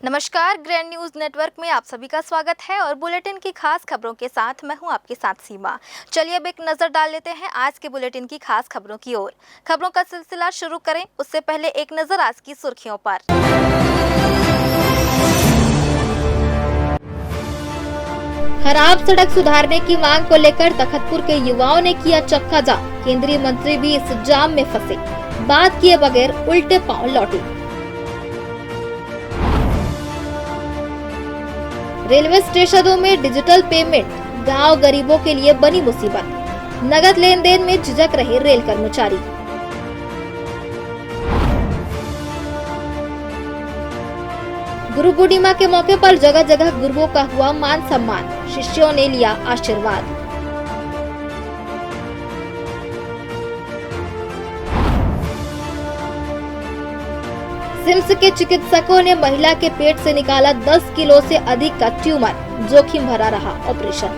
नमस्कार, grand news network में आप सभी का स्वागत है और बुलेटिन की खास खबरों के साथ मैं हूं आपके साथ सीमा। चलिए अब एक नजर डाल लेते हैं आज के बुलेटिन की खास खबरों की ओर। खबरों का सिलसिला शुरू करें उससे पहले एक नजर आज की सुर्खियों पर। खराब सड़क सुधारने की मांग को लेकर तखतपुर के युवाओं ने किया चक्का जाम। केंद्रीय मंत्री भी इस जाम में फंसे, बात किए बगैर उल्टे पांव लौटे। रेलवे स्टेशनों में डिजिटल पेमेंट गांव गरीबों के लिए बनी मुसीबत। नगद लेन देन में झिझक रहे रेल कर्मचारी। गुरु पूर्णिमा के मौके पर जगह जगह गुरुओं का हुआ मान सम्मान, शिष्यों ने लिया आशीर्वाद। सिम्स के चिकित्सकों ने महिला के पेट से निकाला 10 किलो से अधिक का ट्यूमर, जोखिम भरा रहा ऑपरेशन।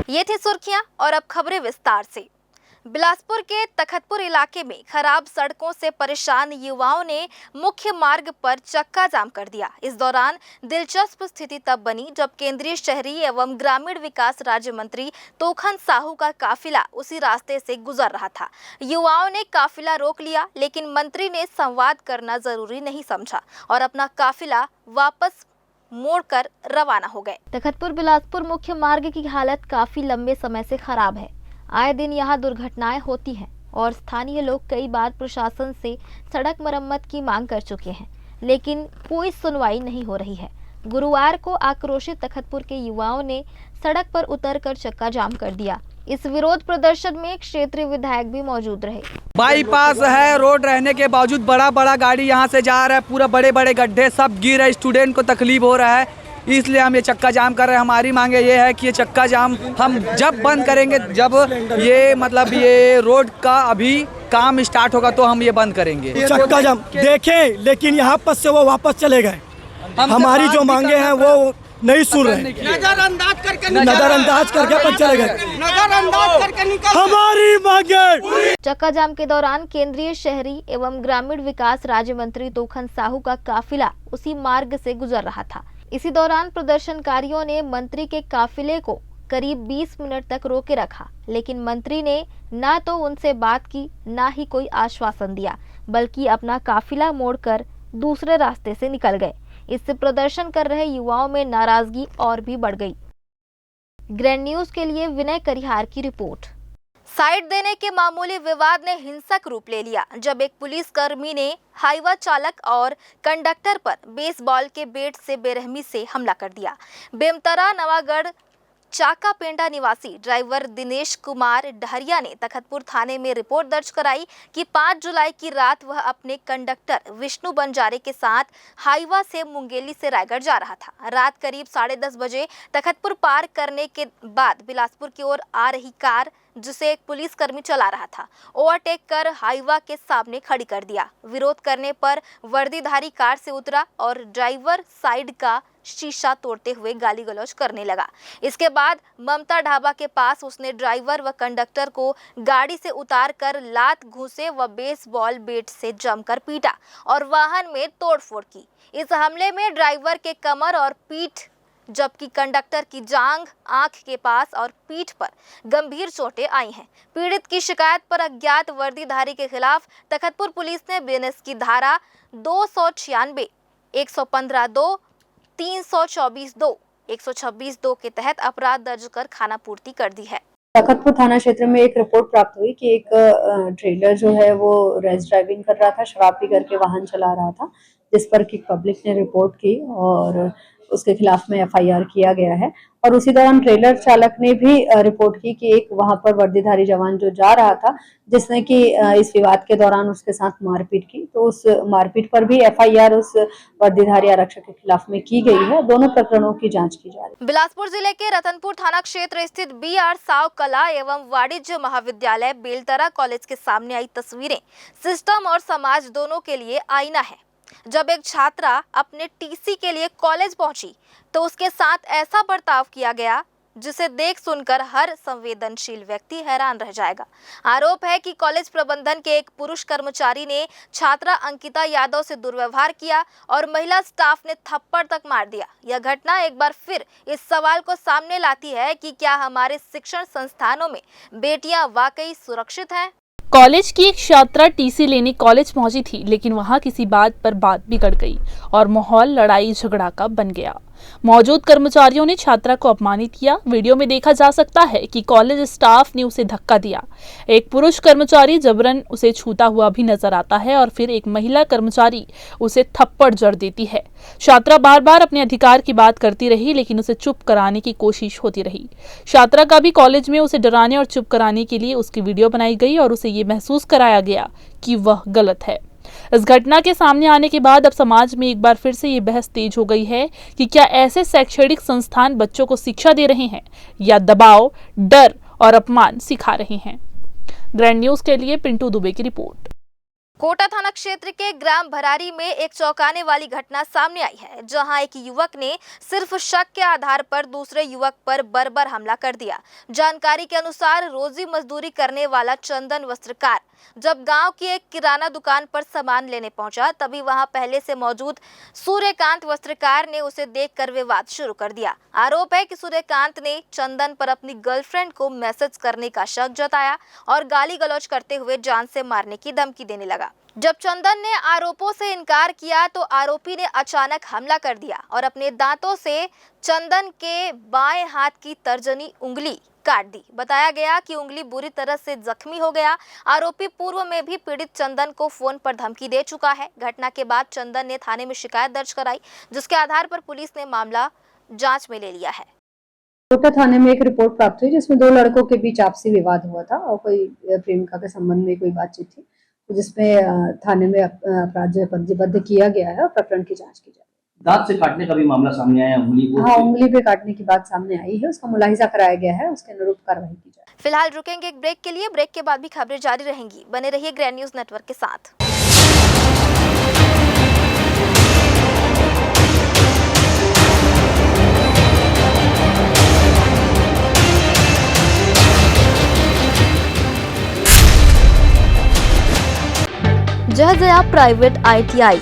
ये थी सुर्खियां और अब खबरें विस्तार से। बिलासपुर के तखतपुर इलाके में खराब सड़कों से परेशान युवाओं ने मुख्य मार्ग पर चक्का जाम कर दिया। इस दौरान दिलचस्प स्थिति तब बनी जब केंद्रीय शहरी एवं ग्रामीण विकास राज्य मंत्री तोखन साहू का काफिला उसी रास्ते से गुजर रहा था। युवाओं ने काफिला रोक लिया, लेकिन मंत्री ने संवाद करना जरूरी नहीं समझा और अपना काफिला वापस मोड़कर रवाना हो गए। तखतपुर बिलासपुर मुख्य मार्ग की हालत काफी लंबे समय से खराब है। आए दिन यहाँ दुर्घटनाएं होती हैं और स्थानीय लोग कई बार प्रशासन से सड़क मरम्मत की मांग कर चुके हैं, लेकिन कोई सुनवाई नहीं हो रही है। गुरुवार को आक्रोशित तखतपुर के युवाओं ने सड़क पर उतरकर चक्का जाम कर दिया। इस विरोध प्रदर्शन में क्षेत्रीय विधायक भी मौजूद रहे। बाईपास है, रोड रहने के बावजूद बड़ा बड़ा गाड़ी यहाँ से जा रहा है, पूरा बड़े बड़े गड्ढे सब गिर रहे, स्टूडेंट को तकलीफ हो रहा है, इसलिए हम ये चक्का जाम कर रहे हैं। हमारी मांगे ये है कि ये चक्का जाम हम जब बंद करेंगे, जब ये रोड का अभी काम स्टार्ट होगा तो हम ये बंद करेंगे। चक्का जाम देखें, लेकिन यहाँ पर से वो वापस चले गए। हमारी जो मांगे हैं वो नहीं सुन रहे, नजरअंदाज करके अपन चले गए। हमारी मांगे। चक्का जाम के दौरान केंद्रीय शहरी एवं ग्रामीण विकास राज्य मंत्री तोखन साहू का काफिला उसी मार्ग से गुजर रहा था। इसी दौरान प्रदर्शनकारियों ने मंत्री के काफिले को करीब 20 मिनट तक रोके रखा, लेकिन मंत्री ने ना तो उनसे बात की, ना ही कोई आश्वासन दिया, बल्कि अपना काफिला मोड़कर दूसरे रास्ते से निकल गए। इससे प्रदर्शन कर रहे युवाओं में नाराजगी और भी बढ़ गई। ग्रैंड न्यूज के लिए विनय करिहार की रिपोर्ट। साइड देने के मामूली विवाद ने हिंसक रूप ले लिया जब एक पुलिसकर्मी ने हाईवा चालक और कंडक्टर पर बेसबॉल के बैट से बेरहमी से हमला कर दिया। बेमतरा नवागढ़ चाका पेंडा निवासी ड्राइवर दिनेश कुमार डहरिया ने तखतपुर थाने में रिपोर्ट दर्ज कराई कि 5 जुलाई की रात वह अपने कंडक्टर विष्णु बंजारे के साथ हाईवा से मुंगेली से रायगढ़ जा रहा था। रात करीब 10:30 बजे तखतपुर पार करने के बाद बिलासपुर की ओर आ रही कार, जिसे एक पुलिसकर्मी चला रहा था, ओवरटेक कर हाईवा के सामने खड़ी कर दिया। विरोध करने पर वर्दीधारी कार से उतरा और ड्राइवर साइड का शीशा तोड़ते हुए गाली गलौज करने लगा। इसके बाद ममता ढाबा के पास उसने ड्राइवर व कंडक्टर को गाड़ी से उतार कर लात, घूंसे व बेसबॉल बैट से जमकर पीटा और वाहन में तोड़फोड़ की। इस हमले में ड्राइवर के कमर और पीठ, जबकि कंडक्टर की जांघ, आंख के पास और पीठ पर गंभीर चोटें आई हैं। पीड़ित की शिकायत पर अज्ञात वर्दीधारी के खिलाफ तखतपुर पुलिस ने बीएनएस की धारा 296, 115(2), 324(2), 126(2) के तहत अपराध दर्ज कर खानापूर्ति कर दी है। तखतपुर थाना क्षेत्र में एक रिपोर्ट प्राप्त हुई कि एक ट्रेलर जो है वो रैश ड्राइविंग कर रहा था, शराब पी करके वाहन चला रहा था, जिस पर कि पब्लिक ने रिपोर्ट की और उसके खिलाफ में एफआईआर किया गया है। और उसी दौरान ट्रेलर चालक ने भी रिपोर्ट की कि एक वहां पर वर्दीधारी जवान जो जा रहा था, जिसने कि इस विवाद के दौरान उसके साथ मारपीट की, तो उस मारपीट पर भी एफआईआर उस वर्दीधारी आरक्षक के खिलाफ में की गई है। दोनों प्रकरणों की जांच की जा रही है। बिलासपुर जिले के रतनपुर थाना क्षेत्र स्थित BR साव कला एवं वाणिज्य महाविद्यालय बेलतरा कॉलेज के सामने आई तस्वीरें सिस्टम और समाज दोनों के लिए आईना है। जब एक छात्रा अपने टीसी के लिए कॉलेज पहुंची तो उसके साथ ऐसा बर्ताव किया गया जिसे देख सुनकर हर संवेदनशील व्यक्ति हैरान रह जाएगा। आरोप है कि कॉलेज प्रबंधन के एक पुरुष कर्मचारी ने छात्रा अंकिता यादव से दुर्व्यवहार किया और महिला स्टाफ ने थप्पड़ तक मार दिया। यह घटना एक बार फिर इस सवाल को सामने लाती है कि क्या हमारे शिक्षण संस्थानों में बेटियां वाकई सुरक्षित हैं? कॉलेज की एक छात्रा टीसी लेने कॉलेज पहुंची थी, लेकिन वहां किसी बात पर बात बिगड़ गई और माहौल लड़ाई झगड़ा का बन गया। मौजूद कर्मचारियों ने छात्रा को अपमानित किया। वीडियो में देखा जा सकता है कि कॉलेज स्टाफ ने उसे धक्का दिया। एक पुरुष कर्मचारी जबरन उसे छूता हुआ भी नजर आता है और फिर एक महिला कर्मचारी उसे थप्पड़ जड़ देती है। छात्रा बार बार अपने अधिकार की बात करती रही, लेकिन उसे चुप कराने की कोशिश होती रही। छात्रा का भी कॉलेज में उसे डराने और चुप कराने के लिए उसकी वीडियो बनाई गई और उसे ये महसूस कराया गया कि वह गलत है। इस घटना के सामने आने के बाद अब समाज में एक बार फिर से ये बहस तेज हो गई है कि क्या ऐसे शैक्षणिक संस्थान बच्चों को शिक्षा दे रहे हैं या दबाव, डर और अपमान सिखा रहे हैं। ग्रैंड न्यूज के लिए पिंटू दुबे की रिपोर्ट। कोटा थाना क्षेत्र के ग्राम भरारी में एक चौंकाने वाली घटना सामने आई है, जहां एक युवक ने सिर्फ शक के आधार पर दूसरे युवक पर बर्बर हमला कर दिया। जानकारी के अनुसार रोजी मजदूरी करने वाला चंदन वस्त्रकार जब गांव की एक किराना दुकान पर सामान लेने पहुंचा, तभी वहां पहले से मौजूद सूर्यकांत वस्त्रकार ने उसे देखकर विवाद शुरू कर दिया। आरोप है कि सूर्यकांत ने चंदन पर अपनी गर्लफ्रेंड को मैसेज करने का शक जताया और गाली गलौज करते हुए जान से मारने की धमकी देने लगा। जब चंदन ने आरोपों से इनकार किया तो आरोपी ने अचानक हमला कर दिया और अपने दांतों से चंदन के बाएं हाथ की तर्जनी उंगली काट दी। बताया गया कि उंगली बुरी तरह से जख्मी हो गया। आरोपी पूर्व में भी पीड़ित चंदन को फोन पर धमकी दे चुका है। घटना के बाद चंदन ने थाने में शिकायत दर्ज कराई, जिसके आधार पर पुलिस ने मामला जांच में ले लिया है। कोटा थाने में एक रिपोर्ट प्राप्त हुई जिसमें दो लड़कों के बीच आपसी विवाद हुआ था और कोई प्रेमिका के संबंध में कोई बातचीत थी, जिसमें थाने में अपराध जो है पंजीबद्ध किया गया है और प्रकरण की जांच की जा रही है। दांत से काटने का भी मामला सामने आया, उंगली को उंगली पे काटने की बात सामने आई है, उसका मुलाहिजा कराया गया है, उसके अनुरूप कार्रवाई की जाए। फिलहाल रुकेंगे एक ब्रेक के लिए। ब्रेक के बाद भी खबरें जारी रहेंगी। बने रहिए ग्रैंड न्यूज नेटवर्क के साथ। जया प्राइवेट ITI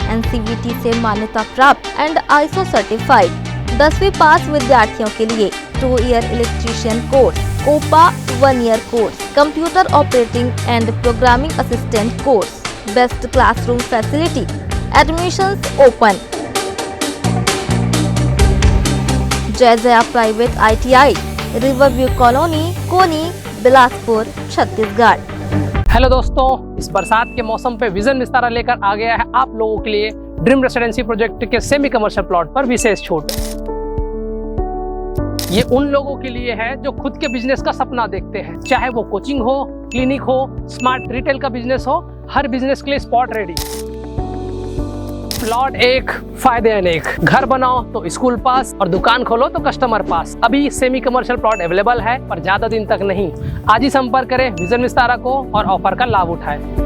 NCVT से मान्यता प्राप्त एंड ISO सर्टिफाइड 10वीं पास विद्यार्थियों के लिए 2 year electrician course, COPA 1 year course, computer operating and programming assistant course, best classroom facility, admissions open. Jaya private ITI, Riverview colony, Koni, Bilaspur, Chhattisgarh. Hello दोस्तों, इस बरसात के मौसम पे विजन विस्तारा लेकर आ गया है आप लोगों के लिए ड्रीम रेसिडेंसी प्रोजेक्ट के सेमी कमर्शियल प्लॉट पर विशेष छूट। ये उन लोगों के लिए है जो खुद के बिजनेस का सपना देखते हैं, चाहे वो कोचिंग हो, क्लिनिक हो, स्मार्ट रिटेल का बिजनेस हो, हर बिजनेस के लिए स्पॉट रेडी। प्लॉट एक, फायदे अनेक। घर बनाओ तो स्कूल पास और दुकान खोलो तो कस्टमर पास। अभी सेमी कमर्शियल प्लॉट अवेलेबल है, पर ज्यादा दिन तक नहीं। आज ही संपर्क करें विजन विस्तारा को और ऑफर का लाभ उठाएं।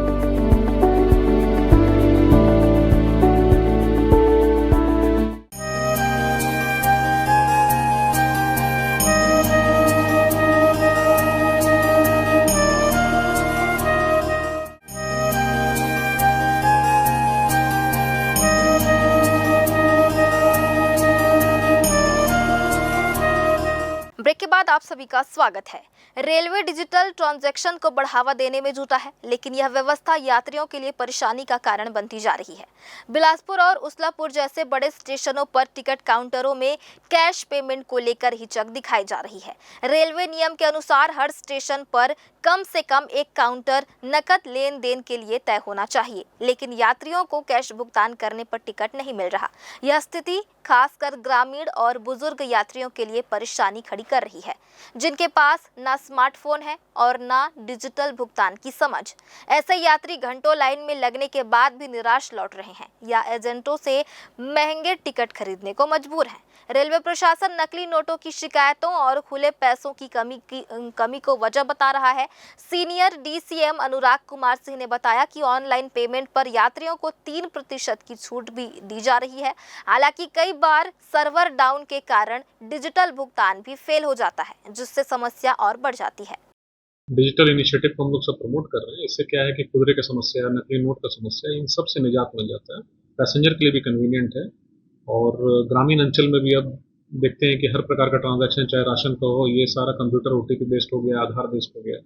ब्रेक के बाद आप सभी का स्वागत है। रेलवे डिजिटल ट्रांजैक्शन को बढ़ावा देने में जुटा है, लेकिन यह व्यवस्था यात्रियों के लिए परेशानी का कारण बनती जा रही है। बिलासपुर और उसलापुर जैसे बड़े स्टेशनों पर टिकट काउंटरों में कैश पेमेंट को लेकर हिचक दिखाई जा रही है। रेलवे नियम के अनुसार हर स्टेशन पर कम से कम एक काउंटर नकद लेन देन के लिए तय होना चाहिए, लेकिन यात्रियों को कैश भुगतान करने पर टिकट नहीं मिल रहा। यह स्थिति खासकर ग्रामीण और बुजुर्ग यात्रियों के लिए परेशानी खड़ी कर रही है, जिनके पास ना स्मार्टफोन है और ना डिजिटल भुगतान की समझ। ऐसे यात्री घंटों लाइन में लगने के बाद भी निराश लौट रहे हैं या एजेंटों से महंगे टिकट खरीदने को मजबूर हैं। रेलवे प्रशासन नकली नोटों की शिकायतों और खुले पैसों की कमी को वजह बता रहा है। सीनियर DCM अनुराग कुमार सिंह ने बताया कि ऑनलाइन पेमेंट पर यात्रियों को 3% की छूट भी दी जा रही है। हालांकि कई बार सर्वर डाउन के कारण डिजिटल भुगतान भी फेल हो जाता है, जिससे समस्या और बढ़ जाती है। डिजिटल इनिशिएटिव को हम लोग सब प्रमोट कर रहे हैं। इससे क्या है कि खुदरे का समस्या, नकली नोट का समस्या, इन सब से निजात मिल जाता है। पैसेंजर के लिए भी कन्वीनियंट है और ग्रामीण अंचल में भी अब देखते हैं कि हर प्रकार का ट्रांजैक्शन, चाहे राशन का हो, ये सारा कंप्यूटर OTP बेस्ड हो गया, आधार बेस्ड हो गया।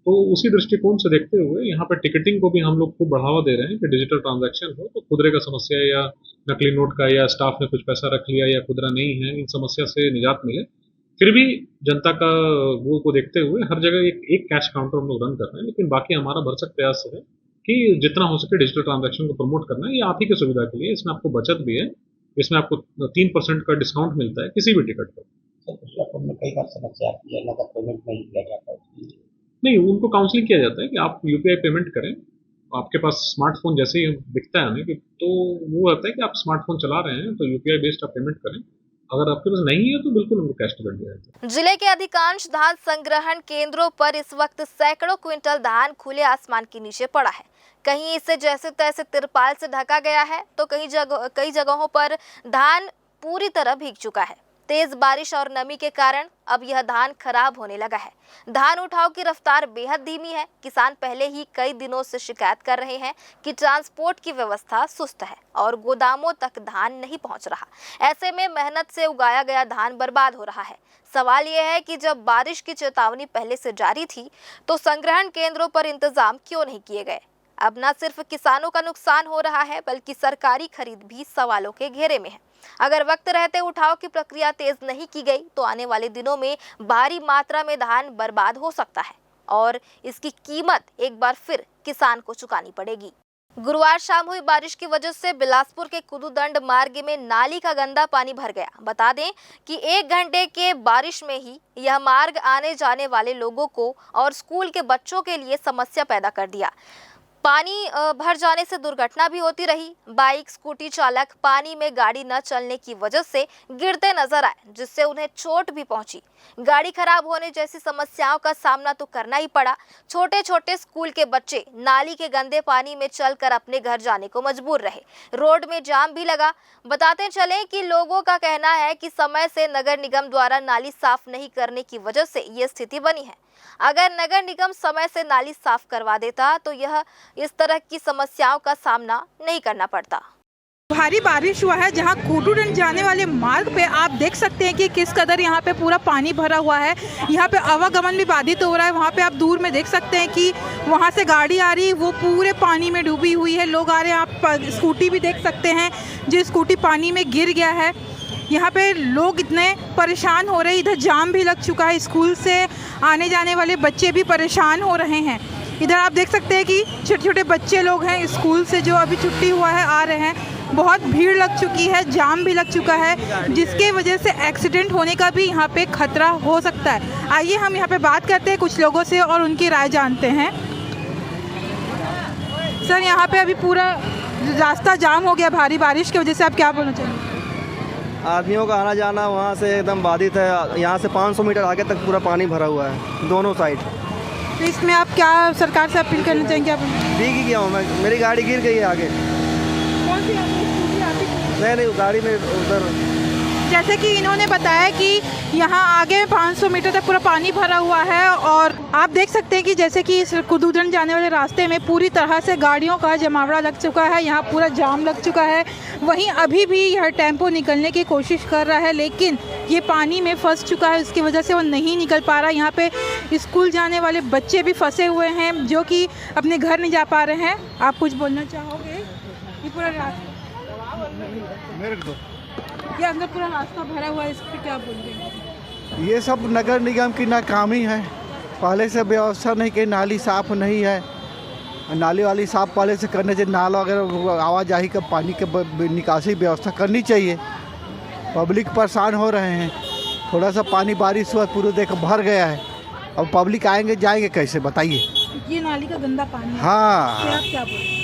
तो उसी दृष्टिकोण से देखते हुए यहाँ पर टिकटिंग को भी हम लोग खूब बढ़ावा दे रहे हैं कि डिजिटल ट्रांजैक्शन हो तो खुदरे का समस्या या नकली नोट का या स्टाफ ने कुछ पैसा रख लिया या खुदरा नहीं है, इन समस्या से निजात मिले। फिर भी जनता का वो को देखते हुए हर जगह एक कैश काउंटर हम लोग रन कर रहे हैं, लेकिन बाकी हमारा भरसक प्रयास है कि जितना हो सके डिजिटल ट्रांजैक्शन को प्रमोट करना है। ये आप ही की सुविधा के लिए, इसमें आपको बचत भी है, इसमें आपको 3% का डिस्काउंट मिलता है किसी भी टिकट पर। कई बार समस्या आती है, नकद पेमेंट नहीं किया जाता है। नहीं, उनको काउंसलिंग किया जाता है कि आप UPI पेमेंट करें। आपके पास स्मार्टफोन जैसे ही दिखता है हमें कि तो वो होता है कि आप स्मार्टफोन चला रहे हैं तो UPI बेस्ड आप पेमेंट करें। अगर आपके पास नहीं है तो बिल्कुल उनको कैश टिकट दिया जाता है। जिले के अधिकांश धान संग्रहण केंद्रों पर इस वक्त सैकड़ों क्विंटल धान खुले आसमान के नीचे पड़ा है। कहीं इसे जैसे तैसे तिरपाल से ढका गया है तो कई जगहों पर धान पूरी तरह भीग चुका है। तेज बारिश और नमी के कारण अब यह धान खराब होने लगा है। धान उठाव की रफ्तार बेहद धीमी है। किसान पहले ही कई दिनों से शिकायत कर रहे हैं कि ट्रांसपोर्ट की व्यवस्था सुस्त है और गोदामों तक धान नहीं पहुंच रहा। ऐसे में मेहनत से उगाया गया धान बर्बाद हो रहा है। सवाल यह है कि जब बारिश की चेतावनी पहले से जारी थी तो संग्रहण केंद्रों पर इंतजाम क्यों नहीं किए गए। अब न सिर्फ किसानों का नुकसान हो रहा है बल्कि सरकारी खरीद भी सवालों के घेरे में है। अगर वक्त रहते उठाव की प्रक्रिया तेज नहीं की गई तो आने वाले दिनों में भारी मात्रा में धान बर्बाद हो सकता है और इसकी कीमत एक बार फिर किसान को चुकानी पड़ेगी। गुरुवार शाम हुई बारिश की वजह से बिलासपुर के कुदुदंड मार्ग में नाली का गंदा पानी भर गया। बता दें कि 1 घंटे के बारिश में ही यह मार्ग आने जाने वाले लोगों को और स्कूल के बच्चों के लिए समस्या पैदा कर दिया। पानी भर जाने से दुर्घटना भी होती रही। बाइक, स्कूटी चालक पानी में गाड़ी न चलने की वजह से गिरते नजर आए, जिससे उन्हें चोट भी पहुंची। गाड़ी खराब होने जैसी समस्याओं का सामना तो करना ही पड़ा। छोटे छोटे स्कूल के बच्चे नाली के गंदे पानी में चलकर अपने घर जाने को मजबूर रहे। रोड में जाम भी लगा। बताते चले कि लोगों का कहना है कि समय से नगर निगम द्वारा नाली साफ नहीं करने की वजह से ये स्थिति बनी है। अगर नगर निगम समय से नाली साफ करवा देता तो यह इस तरह की समस्याओं का सामना नहीं करना पड़ता। भारी बारिश हुआ है जहां कुदुदंड जाने वाले मार्ग पे आप देख सकते हैं कि किस कदर यहां पे पूरा पानी भरा हुआ है। यहां पे आवागमन भी बाधित हो रहा है। वहां पे आप दूर में देख सकते हैं कि वहां से गाड़ी आ रही है, वो पूरे पानी में डूबी हुई है। लोग आ रहे हैं, आप स्कूटी भी देख सकते हैं, जो स्कूटी पानी में गिर गया है। यहाँ पे लोग इतने परेशान हो रहे हैं। इधर जाम भी लग चुका है। स्कूल से आने जाने वाले बच्चे भी परेशान हो रहे हैं। इधर आप देख सकते हैं कि छोटे छोटे बच्चे लोग हैं स्कूल से, जो अभी छुट्टी हुआ है आ रहे हैं। बहुत भीड़ लग चुकी है, जाम भी लग चुका है, जिसके वजह से एक्सीडेंट होने का भी यहाँ पे खतरा हो सकता है। आइए हम यहाँ पे बात करते हैं कुछ लोगों से और उनकी राय जानते हैं। सर, यहाँ पे अभी पूरा रास्ता जाम हो गया भारी बारिश की वजह से, आप क्या बोलना चाहेंगे? आदमियों का आना जाना वहाँ से एकदम बाधित है। यहाँ से 500 मीटर आगे तक पूरा पानी भरा हुआ है, दोनों साइड। तो इसमें आप क्या सरकार से अपील करना चाहेंगे? आप भीग ही गया हूँ मैं, मेरी गाड़ी गिर गई है आगे। कौन सी नहीं, गाड़ी में उधर। जैसे कि इन्होंने बताया कि यहाँ आगे 500 मीटर तक पूरा पानी भरा हुआ है और आप देख सकते हैं कि जैसे कि इस कुदुदंड जाने वाले रास्ते में पूरी तरह से गाड़ियों का जमावड़ा लग चुका है। यहाँ पूरा जाम लग चुका है। वहीं अभी भी यह टेम्पो निकलने की कोशिश कर रहा है, लेकिन ये पानी में फंस चुका है, इसकी वजह से वो नहीं निकल पा रहा। यहाँ पे स्कूल जाने वाले बच्चे भी फंसे हुए हैं, जो कि अपने घर नहीं जा पा रहे हैं। आप कुछ बोलना चाहोगे? ये पूरा रास्ता ये अंदर पूरा रास्ता भरा हुआ है, इस पर क्या बोलेंगे? ये सब नगर निगम की नाकामी है। पहले से व्यवस्था नहीं की, नाली साफ नहीं है। नाली वाली साफ पहले से करने चाहिए। नाला वगैरह आवाजाही का पानी के निकासी व्यवस्था करनी चाहिए। पब्लिक परेशान हो रहे हैं। थोड़ा सा पानी बारिश हुआ पूरा देख भर गया है। अब पब्लिक आएंगे जाएंगे कैसे, बताइए? ये नाली का गंदा पानी है। हाँ, आप क्या बोलें?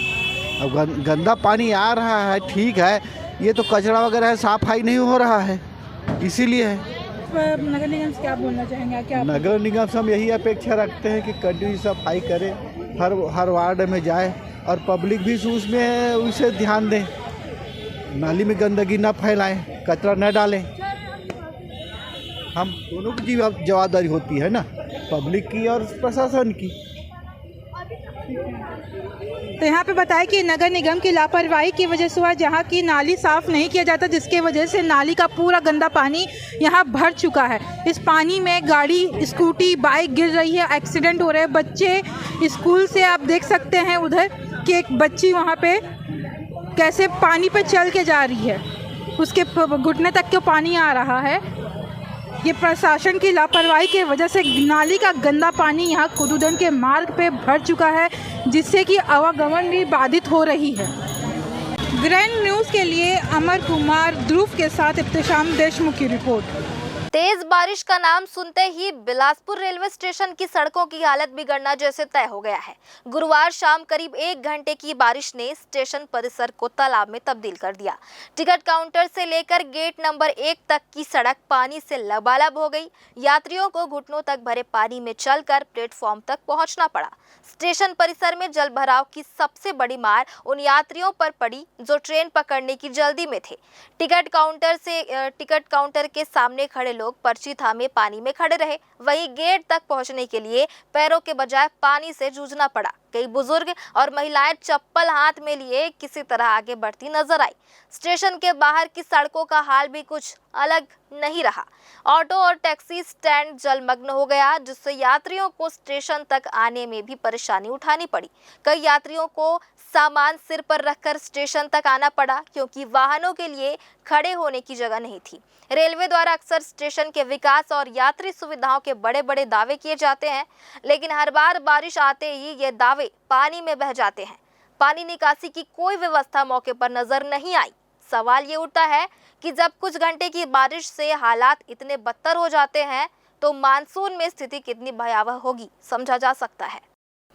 अब गंदा पानी आ रहा है, ठीक है। ये तो कचरा वगैरह है, सफाई नहीं हो रहा है, इसीलिए है। नगर निगम से क्या बोलना चाहेंगे? क्या नगर निगम से हम यही अपेक्षा रखते हैं कि कंटिन्यू सफाई करे, हर वार्ड में जाए और पब्लिक भी उसमें उसे ध्यान दें। नाली में गंदगी ना फैलाएं, कचरा न डालें। हम दोनों की जवाबदारी होती है ना, पब्लिक की और प्रशासन की। तो यहाँ पे बताया कि नगर निगम की लापरवाही की वजह से हुआ, जहाँ की नाली साफ नहीं किया जाता, जिसके वजह से नाली का पूरा गंदा पानी यहाँ भर चुका है। इस पानी में गाड़ी, स्कूटी, बाइक गिर रही है, एक्सीडेंट हो रहे हैं। बच्चे स्कूल से आप देख सकते हैं उधर कि एक बच्ची वहाँ पे कैसे पानी पे चल के जा रही है, उसके घुटने तक के पानी आ रहा है। ये प्रशासन की लापरवाही की वजह से नाली का गंदा पानी यहाँ कुदूदन के मार्ग पे भर चुका है, जिससे कि आवागमन भी बाधित हो रही है। ग्रैंड न्यूज़ के लिए अमर कुमार ध्रुव के साथ इब्तिशाम देशमुख की रिपोर्ट। तेज बारिश का नाम सुनते ही बिलासपुर रेलवे स्टेशन की सड़कों की हालत बिगड़ना जैसे तय हो गया है। गुरुवार शाम करीब 1 घंटे की बारिश ने स्टेशन परिसर को तालाब में तब्दील कर दिया। टिकट काउंटर से लेकर गेट नंबर 1 तक की सड़क पानी से लबालब हो गई। यात्रियों को घुटनों तक भरे पानी में चलकर प्लेटफॉर्म तक पहुंचना पड़ा। स्टेशन परिसर में जल भराव की सबसे बड़ी मार उन यात्रियों पर पड़ी जो ट्रेन पकड़ने की जल्दी में थे। टिकट काउंटर के सामने खड़े लोग पर्ची थामे पानी में खड़े रहे। वहीं गेट तक पहुंचने के लिए पैरों के बजाय पानी से जूझना पड़ा। कई बुजुर्ग और महिलाएं चप्पल हाथ में लिए किसी तरह आगे बढ़ती नजर आई। स्टेशन के बाहर की सड़कों का हाल भी कुछ अलग नहीं रहा। ऑटो और टैक्सी स्टैंड जलमग्न हो गया, जिससे यात्रियों को स्टेशन तक आने में भी परेशानी उठानी पड़ी। कई यात्रियों को सामान सिर पर रखकर स्टेशन तक आना पड़ा, क्योंकि वाहनों के लिए खड़े होने की जगह नहीं थी। रेलवे द्वारा अक्सर स्टेशन के विकास और यात्री सुविधाओं के बड़े बड़े दावे किए जाते हैं, लेकिन हर बार बारिश आते ही ये दावे पानी में बह जाते हैं। पानी निकासी की कोई व्यवस्था मौके पर नजर नहीं आई। सवाल ये उठता है कि जब कुछ घंटे की बारिश से हालात इतने बदतर हो जाते हैं, तो मानसून में स्थिति कितनी भयावह होगी समझा जा सकता है।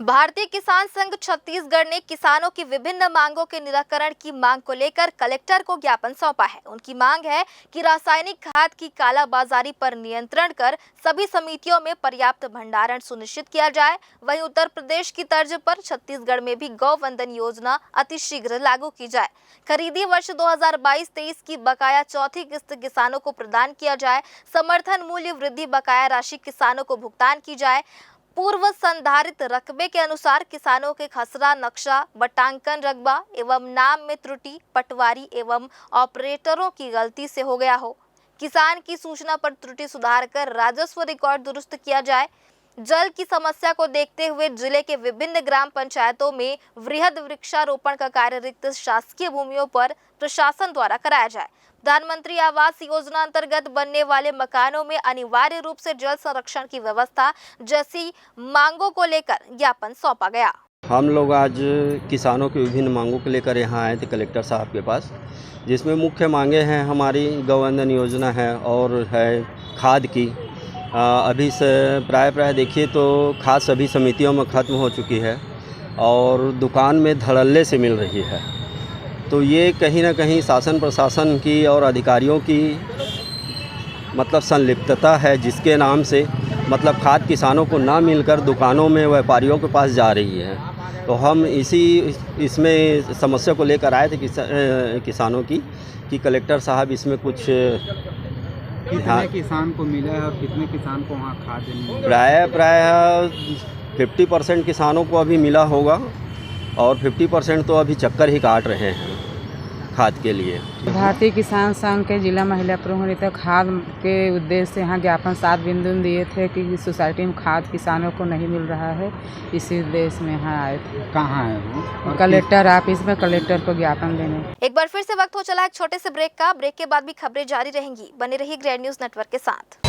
भारतीय किसान संघ छत्तीसगढ़ ने किसानों की विभिन्न मांगों के निराकरण की मांग को लेकर कलेक्टर को ज्ञापन सौंपा है। उनकी मांग है कि रासायनिक खाद की कालाबाजारी पर नियंत्रण कर सभी समितियों में पर्याप्त भंडारण सुनिश्चित किया जाए। वहीं उत्तर प्रदेश की तर्ज पर छत्तीसगढ़ में भी गौवंदन योजना अतिशीघ्र लागू की जाए। खरीदी वर्ष 2022-23 की बकाया चौथी किस्त किसानों को प्रदान किया जाए। समर्थन मूल्य वृद्धि बकाया राशि किसानों को भुगतान की जाए। पूर्व संधारित रकबे के अनुसार किसानों के खसरा नक्शा, बटांकन रकबा एवं नाम में त्रुटि पटवारी एवं ऑपरेटरों की गलती से हो गया हो। किसान की सूचना पर त्रुटि सुधार कर राजस्व रिकॉर्ड दुरुस्त किया जाए। जल की समस्या को देखते हुए जिले के विभिन्न ग्राम पंचायतों में वृहद वृक्षारोपण का कार्य रिक्त शासकीय भूमियों पर प्रशासन द्वारा कराया जाए। प्रधानमंत्री आवास योजना अंतर्गत बनने वाले मकानों में अनिवार्य रूप से जल संरक्षण की व्यवस्था जैसी मांगों को लेकर ज्ञापन सौंपा गया। हम लोग आज किसानों की विभिन्न मांगों को लेकर यहाँ आए थे कलेक्टर साहब के पास, जिसमें मुख्य मांगे हैं हमारी गौवंदन योजना है और है खाद की। अभी से प्राय देखिए तो खाद सभी समितियों में ख़त्म हो चुकी है और दुकान में धड़ल्ले से मिल रही है। तो ये कहीं ना कहीं शासन प्रशासन की और अधिकारियों की मतलब संलिप्तता है, जिसके नाम से मतलब खाद किसानों को ना मिलकर दुकानों में व्यापारियों के पास जा रही है। तो हम इसमें समस्या को लेकर आए थे किसानों की कि कलेक्टर साहब इसमें कुछ कितने किसान को मिला है और कितने किसान को वहाँ खाद नहीं? प्राय 50% किसानों को अभी मिला होगा और 50% तो अभी चक्कर ही काट रहे हैं खाद के लिए। भारतीय किसान संघ के जिला महिला प्रमुख रीता खाद के उद्देश्य से यहाँ ज्ञापन 7 बिंदु दिए थे कि सोसाइटी में खाद किसानों को नहीं मिल रहा है। इसी उद्देश्य में यहाँ आए थे। कहाँ है वो? कलेक्टर ऑफिस में कलेक्टर को ज्ञापन देने। एक बार फिर से वक्त हो चला एक छोटे से ब्रेक का। ब्रेक के बाद भी खबरें जारी रहेंगी। बने रहिए ग्रैंड न्यूज़ नेटवर्क के साथ।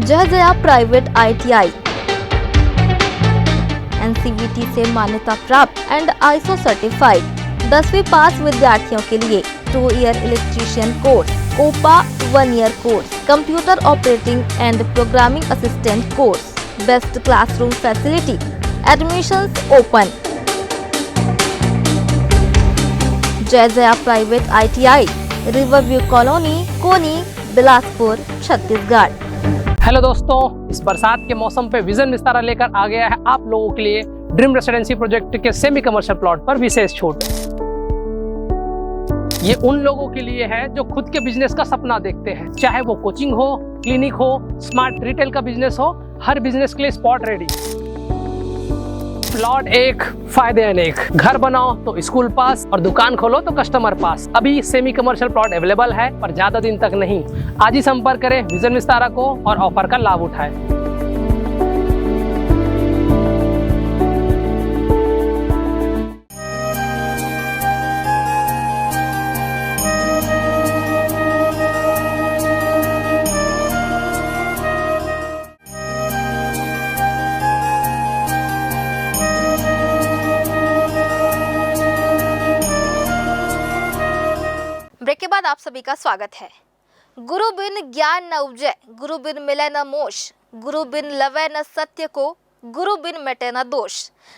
जय जया प्राइवेट ITI NCVT से मान्यता प्राप्त एंड ISO सर्टिफाइड 10वीं पास विद्यार्थियों के लिए 2 year electrician course, COPA 1 year course, computer operating and programming assistant course, best classroom facility, admissions open. Jai Jaya private ITI river view colony, Koni, Bilaspur, Chhattisgarh. Hello दोस्तों, इस बरसात के मौसम पे विजन विस्तारा लेकर आ गया है आप लोगों के लिए ड्रीम रेसिडेंसी प्रोजेक्ट के सेमी कमर्शियल प्लॉट पर विशेष छूट। ये उन लोगों के लिए है जो खुद के बिजनेस का सपना देखते हैं, चाहे वो कोचिंग हो, क्लिनिक हो, स्मार्ट रिटेल का बिजनेस हो, हर बिजनेस के लिए स्पॉट रेडी। प्लॉट एक, फायदे अनेक। घर बनाओ तो स्कूल पास और दुकान खोलो तो कस्टमर पास। अभी सेमी कमर्शियल प्लॉट अवेलेबल है, पर ज्यादा दिन तक नहीं। आज ही संपर्क करें विजन विस्तारा को और ऑफर का लाभ उठाएं। ब्रेक के बाद आप सभी का स्वागत है। गुरु बिन ज्ञान न उपजै, गुरु बिन मिले न मोश, गुरु बिन लवे न सत्य को, गुरु बिन मिटे न दोष।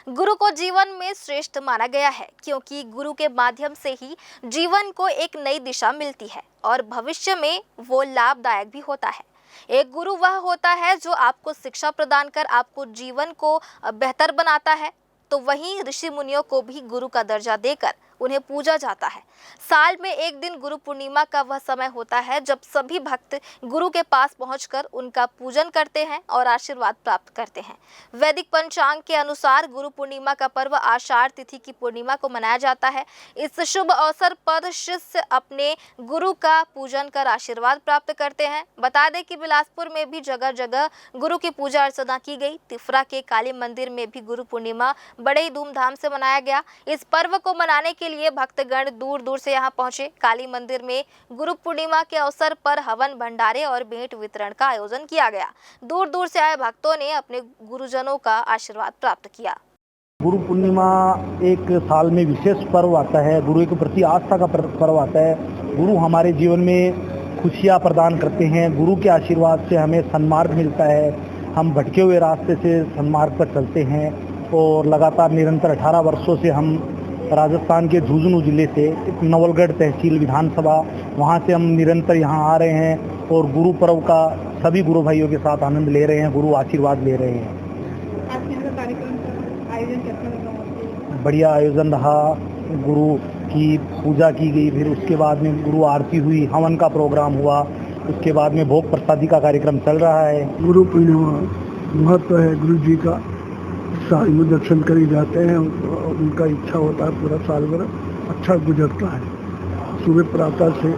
गुरु को जीवन में श्रेष्ठ माना गया है, क्योंकि गुरु के माध्यम से ही जीवन को एक नई दिशा मिलती है और भविष्य में वो लाभदायक भी होता है। एक गुरु वह होता है जो आपको शिक्षा प्रदान कर आपको जीवन को बेहतर बनाता है, तो वहीं ऋषि मुनियों को भी गुरु का दर्जा देकर उन्हें पूजा जाता है। साल में एक दिन गुरु पूर्णिमा का वह समय होता है जब सभी भक्त गुरु के पास पहुंचकर उनका पूजन करते हैं और आशीर्वाद प्राप्त करते हैं। वैदिक पंचांग के अनुसार गुरु पूर्णिमा का पर्व आषाढ़ तिथि की पूर्णिमा को मनाया जाता है। इस शुभ अवसर पर शिष्य अपने गुरु का पूजन कर आशीर्वाद प्राप्त करते हैं। बता दें कि बिलासपुर में भी जगह जगह गुरु की पूजा अर्चना की गई। तिफरा के काली मंदिर में भी गुरु पूर्णिमा बड़े ही धूमधाम से मनाया गया। इस पर्व को मनाने के लिए भक्तगण दूर दूर से यहां पहुंचे। काली मंदिर में गुरु पूर्णिमा के अवसर पर हवन भंडारे और भेंट वितरण का आयोजन किया गया। दूर दूर से आए भक्तों ने अपने गुरुजनों का आशीर्वाद प्राप्त किया। गुरु पूर्णिमा एक साल में विशेष पर्व आता है, गुरु के प्रति आस्था का पर्व आता है। गुरु हमारे जीवन में खुशियाँ प्रदान करते हैं। गुरु के आशीर्वाद से हमें सन्मार्ग मिलता है। हम भटके हुए रास्ते से सन्मार्ग पर चलते हैं और लगातार निरंतर 18 वर्षों से हम राजस्थान के झुंझुनू जिले से नवलगढ़ तहसील विधानसभा, वहाँ से हम निरंतर यहाँ आ रहे हैं और गुरु पर्व का सभी गुरु भाइयों के साथ आनंद ले रहे हैं, गुरु आशीर्वाद ले रहे हैं। आज यहाँ का कार्यक्रम का आयोजन कैसा लगा? बढ़िया आयोजन रहा। गुरु की पूजा की गई, फिर उसके बाद में गुरु आरती हुई, हवन का प्रोग्राम हुआ, उसके बाद में भोग प्रसादी का कार्यक्रम चल रहा है। गुरु पूर्णिमा महत्व है गुरु जी का, साल में दर्शन करे जाते हैं। उनका इच्छा होता है पूरा साल भर अच्छा गुजरता है। सुबह प्रातः से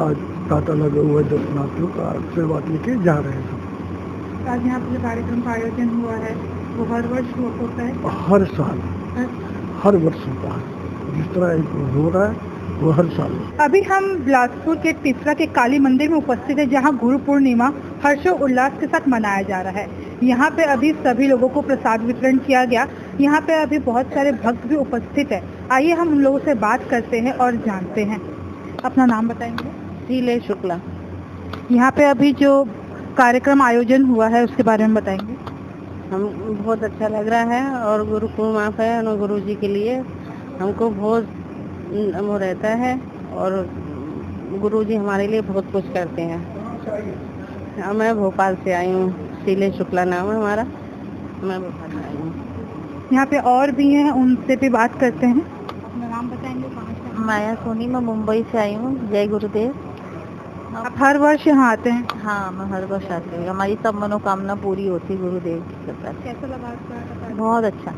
आज तांता लगा हुआ है, दर्शनार्थियों का आशीर्वाद लेके जा रहे हैं। आज यहाँ पर कार्यक्रम का आयोजन हुआ है, वो हर वर्ष होता है? हर साल, हर वर्ष होता है। जिस तरह हो रहा है वो हर साल। अभी हम बिलासपुर के तिफरा के काली मंदिर में उपस्थित है, जहां गुरु पूर्णिमा हर्षोल्लास के साथ मनाया जा रहा है। यहां पे अभी सभी लोगों को प्रसाद वितरण किया गया। यहां पे अभी बहुत सारे भक्त भी उपस्थित है। आइए हम उन लोगों से बात करते हैं और जानते हैं। अपना नाम बताएंगे? शीले शुक्ला। यहाँ पे अभी जो कार्यक्रम आयोजन हुआ है उसके बारे में बताएंगे? हम बहुत अच्छा लग रहा है और गुरु पूर्णिमा पे गुरु जी के लिए हमको बहुत वो रहता है और गुरुजी हमारे लिए बहुत कुछ करते हैं। मैं भोपाल से आई हूँ, शीले शुक्ला नाम है हमारा, मैं भोपाल से आई हूँ। यहाँ पे और भी हैं, उनसे भी बात करते हैं। अपना नाम बताएंगे? कहाँ से? माया सोनी, मैं मुंबई से आई हूँ। जय गुरुदेव। आप हर वर्ष यहाँ आते हैं? हाँ, मैं हर वर्ष आती हूँ। हमारी सब मनोकामना पूरी होती गुरुदेव की कृपा से। कैसा लगा आपका? बहुत अच्छा।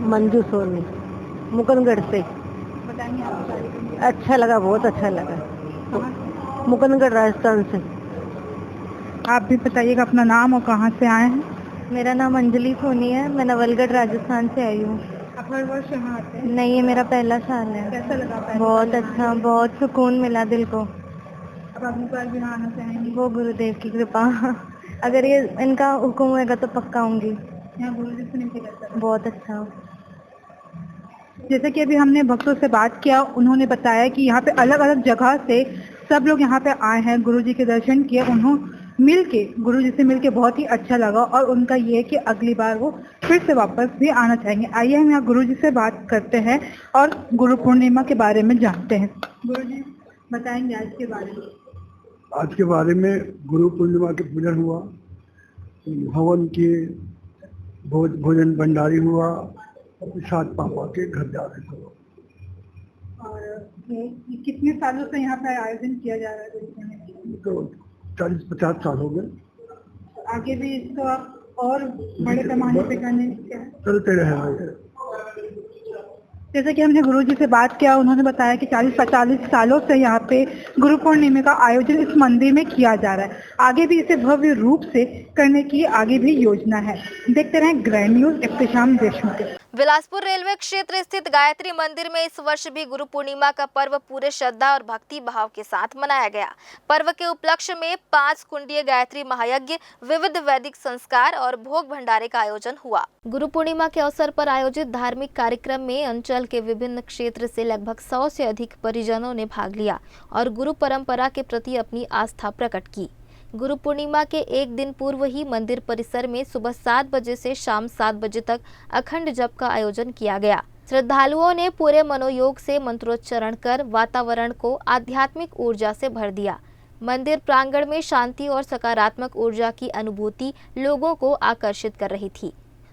मंजू सोनी, मुकंदगढ़ से। बताएंगे आप? अच्छा लगा, बहुत अच्छा लगा। मुकंदगढ़ राजस्थान से। आप भी बताइएगा अपना नाम और कहाँ से आए हैं? मेरा नाम अंजलि सोनी है, मैं नवलगढ़ राजस्थान से आई हूँ। आप हर वर्ष यहाँ आते हैं? नहीं, ये मेरा पहला साल है। कैसा लगा? बहुत अच्छा, बहुत सुकून मिला दिल को। अब अगली बार भी यहाँ आना चाहेंगे? वो गुरुदेव की कृपा, अगर ये इनका हुक्म होगा तो पक्का आऊंगी। यहाँ गुरुजी से नहीं करता? बहुत अच्छा। जैसे कि अभी हमने भक्तों से बात किया, उन्होंने बताया कि यहाँ पे अलग अलग जगह से सब लोग यहाँ पे आए हैं, गुरुजी के दर्शन किए। मिलके गुरुजी से मिलके बहुत ही अच्छा लगा और उनका ये है कि अगली बार वो फिर से वापस भी आना चाहेंगे। आइए हम यहाँ गुरुजी से बात करते हैं और गुरु पूर्णिमा के बारे में जानते हैं। गुरुजी बताएंगे आज के बारे में? आज के बारे में गुरु पूर्णिमा के पूजन हुआ, हवन के भोजन भंडारी हुआ, प्रसाद पापा के घर जा रहे थे। और ये कितने सालों से यहाँ पर आयोजन किया जा रहा है? तो 40-50 साल हो गए। आगे भी इसको और बड़े पैमाने पे करने चलते रहे। जैसे कि हमने गुरुजी से बात किया, उन्होंने बताया कि 40-45 सालों से यहाँ पे गुरु पूर्णिमा का आयोजन इस मंदिर में किया जा रहा है। आगे भी इसे भव्य रूप से करने की आगे भी योजना है। देखते रहें grand news, Ibtisham Deshmukh. Bilaspur railway क्षेत्र स्थित गायत्री मंदिर में इस वर्ष भी गुरु पूर्णिमा का पर्व पूरे श्रद्धा और भक्ति भाव के साथ मनाया गया। पर्व के उपलक्ष्य में 5 कुंडीय गायत्री महायज्ञ, विविध वैदिक संस्कार और भोग भंडारे का आयोजन हुआ। गुरु पूर्णिमा के अवसर पर आयोजित धार्मिक कार्यक्रम में अंचल के विभिन्न क्षेत्र से लगभग 100 से अधिक परिजनों ने भाग लिया और गुरु परंपरा के प्रति अपनी आस्था प्रकट की। गुरु पूर्णिमा के एक दिन पूर्व ही मंदिर परिसर में सुबह 7 बजे से शाम 7 बजे तक अखंड जप का आयोजन किया गया। श्रद्धालुओं ने पूरे मनोयोग से मंत्रोच्चारण कर वातावरण को आध्यात्मिक ऊर्जा से भर दिया। मंदिर प्रांगण में शांति और सकारात्मक ऊर्जा की अनुभूति लोगों को आकर्षित कर रही थी।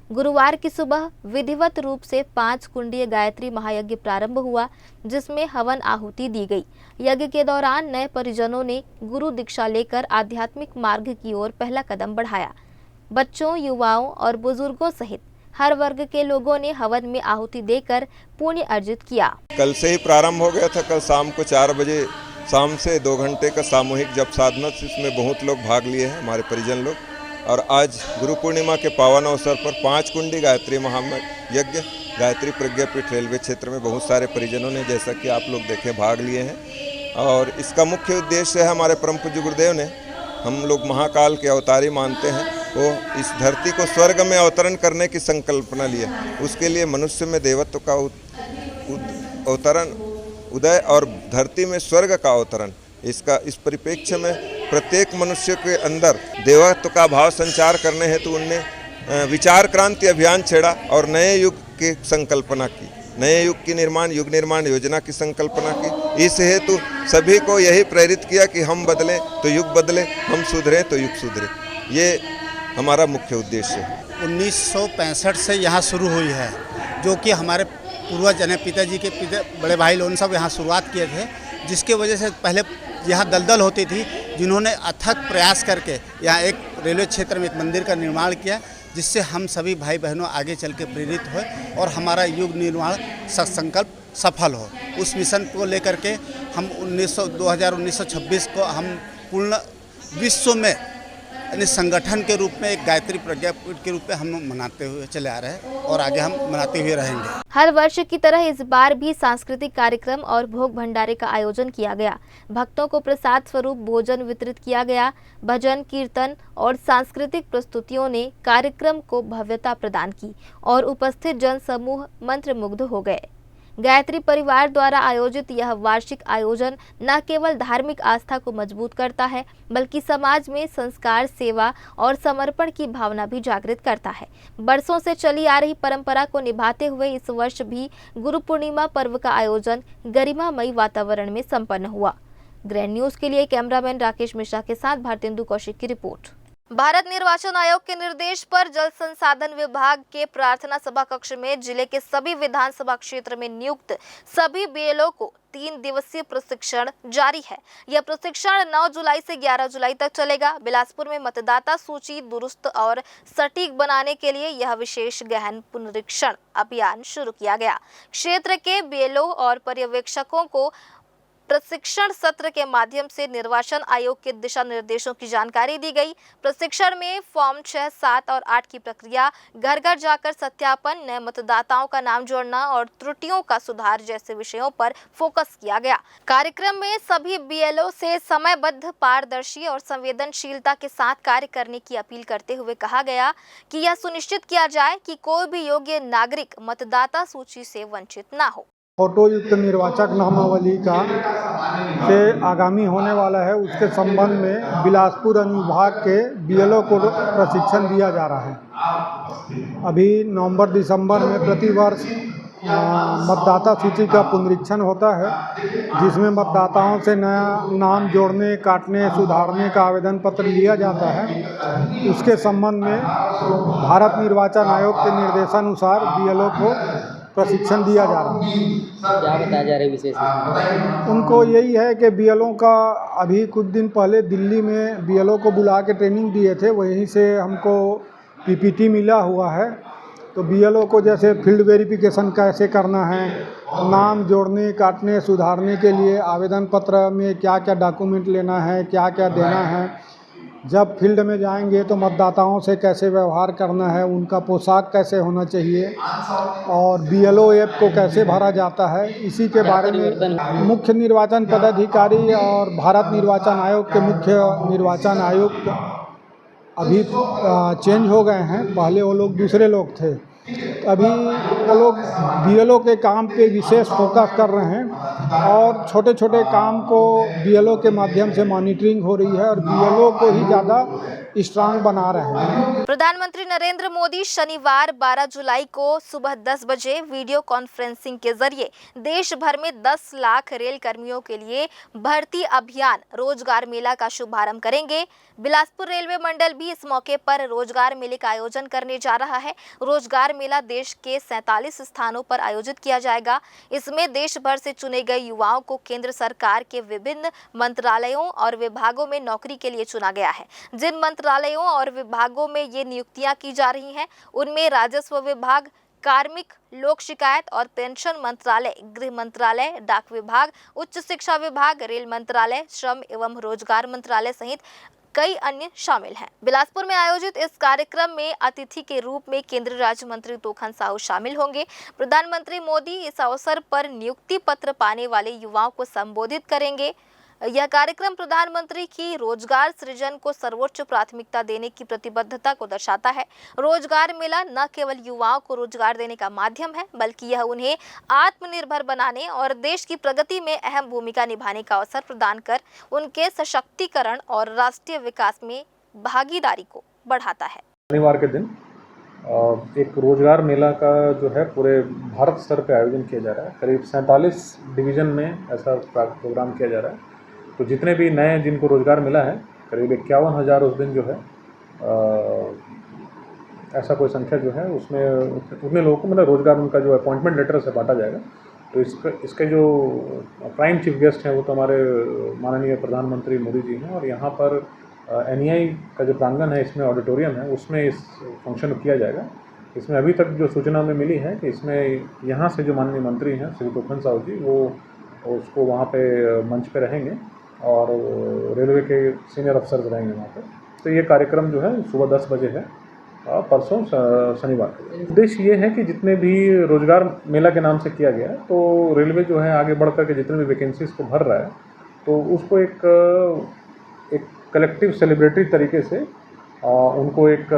गुरुवार की सुबह विधिवत रूप से 5 कुंडीय गायत्री महायज्ञ प्रारंभ हुआ, जिसमें हवन आहुति दी गई। यज्ञ के दौरान नए परिजनों ने गुरु दीक्षा लेकर आध्यात्मिक मार्ग की ओर पहला कदम बढ़ाया। बच्चों, युवाओं और बुजुर्गों सहित हर वर्ग के लोगों ने हवन में आहुति देकर पुण्य अर्जित किया। कल से ही प्रारंभ हो गया था। कल शाम को 4 बजे शाम से 2 घंटे का सामूहिक जप साधना, इसमें बहुत लोग भाग लिए हैं, हमारे परिजन लोग। और आज गुरु पूर्णिमा के पावन अवसर पर 5 कुंडी गायत्री महायज्ञ गायत्री प्रज्ञापीठ रेलवे क्षेत्र में बहुत सारे परिजनों ने, जैसा कि आप लोग देखें, भाग लिए हैं। और इसका मुख्य उद्देश्य है, हमारे परम पूज्य गुरुदेव ने, हम लोग महाकाल के अवतारी मानते हैं, वो इस धरती को स्वर्ग में अवतरण करने की संकल्पना लिए। उसके लिए मनुष्य में देवत्व का अवतरण, उदय और धरती में स्वर्ग का अवतरण, इस परिप्रेक्ष्य में प्रत्येक मनुष्य के अंदर देवत्व का भाव संचार करने हेतु उनने विचार क्रांति अभियान छेड़ा और नए युग की संकल्पना की, नए युग की युग निर्माण योजना की संकल्पना की। इस हेतु सभी को यही प्रेरित किया कि हम बदलें तो युग बदले, हम सुधरें तो युग सुधरे। ये हमारा मुख्य उद्देश्य है। 1965 से यहाँ शुरू हुई है, जो कि हमारे पूर्वज यानी पिताजी के बड़े भाई लोग सब यहाँ शुरुआत किए थे, जिसके वजह से पहले यहाँ दलदल होती थी, जिन्होंने अथक प्रयास करके यहाँ एक रेलवे क्षेत्र में एक मंदिर का निर्माण किया, जिससे हम सभी भाई बहनों आगे चल के प्रेरित हुए और हमारा युग निर्माण संकल्प सफल हो। उस मिशन को लेकर के हम 1926 को हम पूर्ण विश्व में यानी संगठन के रूप में एक गायत्री प्रज्ञापीठ के रूप में हम मनाते हुए चले आ रहे हैं और आगे हम मनाते हुए रहेंगे। हर वर्ष की तरह इस बार भी सांस्कृतिक कार्यक्रम और भोग भंडारे का आयोजन किया गया। भक्तों को प्रसाद स्वरूप भोजन वितरित किया गया। भजन, कीर्तन और सांस्कृतिक प्रस्तुतियों ने कार्यक्रम को भव्यता प्रदान की और उपस्थित जन समूह मंत्रमुग्ध हो गए। गायत्री परिवार द्वारा आयोजित यह वार्षिक आयोजन न केवल धार्मिक आस्था को मजबूत करता है, बल्कि समाज में संस्कार, सेवा और समर्पण की भावना भी जागृत करता है। बरसों से चली आ रही परंपरा को निभाते हुए इस वर्ष भी गुरु पूर्णिमा पर्व का आयोजन गरिमामयी वातावरण में संपन्न हुआ। ग्रैंड न्यूज के लिए कैमरामैन राकेश मिश्रा के साथ भारतेंदु कौशिक की रिपोर्ट। भारत निर्वाचन आयोग के निर्देश पर जल संसाधन विभाग के प्रार्थना सभा कक्ष में जिले के सभी विधानसभा क्षेत्र में नियुक्त सभी बीएलओ को 3 दिवसीय प्रशिक्षण जारी है। यह प्रशिक्षण 9 जुलाई से 11 जुलाई तक चलेगा। बिलासपुर में मतदाता सूची दुरुस्त और सटीक बनाने के लिए यह विशेष गहन पुनरीक्षण अभियान शुरू किया गया। क्षेत्र के बीएलओ और पर्यवेक्षकों को प्रशिक्षण सत्र के माध्यम से निर्वाचन आयोग के दिशा निर्देशों की जानकारी दी गई। प्रशिक्षण में फॉर्म 6, 7 और 8 की प्रक्रिया, घर घर जाकर सत्यापन, नए मतदाताओं का नाम जोड़ना और त्रुटियों का सुधार जैसे विषयों पर फोकस किया गया। कार्यक्रम में सभी बीएलओ से समयबद्ध, पारदर्शी और संवेदनशीलता के साथ कार्य करने की अपील करते हुए कहा गया कि यह सुनिश्चित किया जाए कि कोई भी योग्य नागरिक मतदाता सूची से वंचित न हो। फोटो युक्त निर्वाचक नामावली का से आगामी होने वाला है, उसके संबंध में बिलासपुर अनुविभाग के बीएलओ को प्रशिक्षण दिया जा रहा है। अभी नवंबर दिसंबर में प्रतिवर्ष मतदाता सूची का पुनरीक्षण होता है, जिसमें मतदाताओं से नया नाम जोड़ने, काटने, सुधारने का आवेदन पत्र लिया जाता है। उसके संबंध में भारत निर्वाचन आयोग के निर्देशानुसार बीएलओ को प्रशिक्षण दिया जा रहा है। क्या बताया जा रहा है विशेष? उनको यही है कि बीएलओ का अभी कुछ दिन पहले दिल्ली में बीएलओ को बुला के ट्रेनिंग दिए थे, वहीं से हमको पीपीटी मिला हुआ है। तो बीएलओ को जैसे फील्ड वेरिफिकेशन कैसे करना है, नाम जोड़ने, काटने, सुधारने के लिए आवेदन पत्र में क्या क्या डॉक्यूमेंट लेना है, क्या क्या देना है, जब फील्ड में जाएंगे तो मतदाताओं से कैसे व्यवहार करना है, उनका पोशाक कैसे होना चाहिए और बीएलओ ऐप को कैसे भरा जाता है, इसी के बारे में मुख्य निर्वाचन पदाधिकारी और भारत निर्वाचन आयोग के मुख्य निर्वाचन आयुक्त अभी चेंज हो गए हैं। पहले वो लोग दूसरे लोग थे, अभी वो लोग बीएलओ के काम पे विशेष फोकस कर रहे हैं और छोटे छोटे काम को बीएलओ के माध्यम से मॉनिटरिंग हो रही है और बीएलओ को ही ज़्यादा स्ट्रांग बना रहे हैं। प्रधानमंत्री नरेंद्र मोदी शनिवार 12 जुलाई को सुबह 10 बजे वीडियो कॉन्फ्रेंसिंग के जरिए देश भर में 10 लाख रेल कर्मियों के लिए भर्ती अभियान रोजगार मेला का शुभारंभ करेंगे। बिलासपुर रेलवे मंडल भी इस मौके पर रोजगार मेले का आयोजन करने जा रहा है। रोजगार मेला देश के 47 स्थानों पर आयोजित किया जाएगा। इसमें देश भर से चुने गए युवाओं को केंद्र सरकार के विभिन्न मंत्रालयों और विभागों में नौकरी के लिए चुना गया है। जिन मंत्रालयों और विभागों में ये नियुक्तियां की जा रही हैं, उनमें राजस्व विभाग, कार्मिक, लोक शिकायत और पेंशन मंत्रालय, गृह मंत्रालय, डाक विभाग, उच्च शिक्षा विभाग, रेल मंत्रालय, श्रम एवं रोजगार मंत्रालय सहित कई अन्य शामिल हैं। बिलासपुर में आयोजित इस कार्यक्रम में अतिथि के रूप में केंद्रीय राज्य मंत्री तोखन साहू शामिल होंगे। प्रधानमंत्री मोदी इस अवसर पर नियुक्ति पत्र पाने वाले युवाओं को संबोधित करेंगे। यह कार्यक्रम प्रधानमंत्री की रोजगार सृजन को सर्वोच्च प्राथमिकता देने की प्रतिबद्धता को दर्शाता है। रोजगार मेला न केवल युवाओं को रोजगार देने का माध्यम है, बल्कि यह उन्हें आत्मनिर्भर बनाने और देश की प्रगति में अहम भूमिका निभाने का अवसर प्रदान कर उनके सशक्तिकरण और राष्ट्रीय विकास में भागीदारी को बढ़ाता है। शनिवार के दिन एक रोजगार मेला का जो है पूरे भारत स्तर पर आयोजन किया जा रहा है। करीब 47 डिवीजन में ऐसा प्रोग्राम किया जा रहा है। तो जितने भी नए जिनको रोज़गार मिला है, करीब 51,000 उस दिन जो है ऐसा कोई संख्या जो है उसमें उतने लोगों को मतलब रोज़गार उनका जो अपॉइंटमेंट लेटर से बांटा जाएगा। तो इसके जो प्राइम चीफ गेस्ट हैं वो तो हमारे माननीय प्रधानमंत्री मोदी जी हैं और यहाँ पर एनईआई का जो प्रांगण है, इसमें ऑडिटोरियम है, उसमें इस फंक्शन को किया जाएगा। इसमें अभी तक जो सूचना में मिली है कि इसमें यहाँ से जो माननीय मंत्री हैं श्री तोखन साहू जी, वो उसको वहाँ पे मंच पे रहेंगे और रेलवे के सीनियर अफसर्स रहेंगे वहाँ पे। तो ये कार्यक्रम जो है सुबह 10 बजे है परसों शनिवार को। उद्देश्य ये है कि जितने भी रोजगार मेला के नाम से किया गया तो रेलवे जो है आगे बढ़ करके जितने भी वैकेंसीज को भर रहा है तो उसको एक कलेक्टिव सेलिब्रेटरी तरीके से उनको एक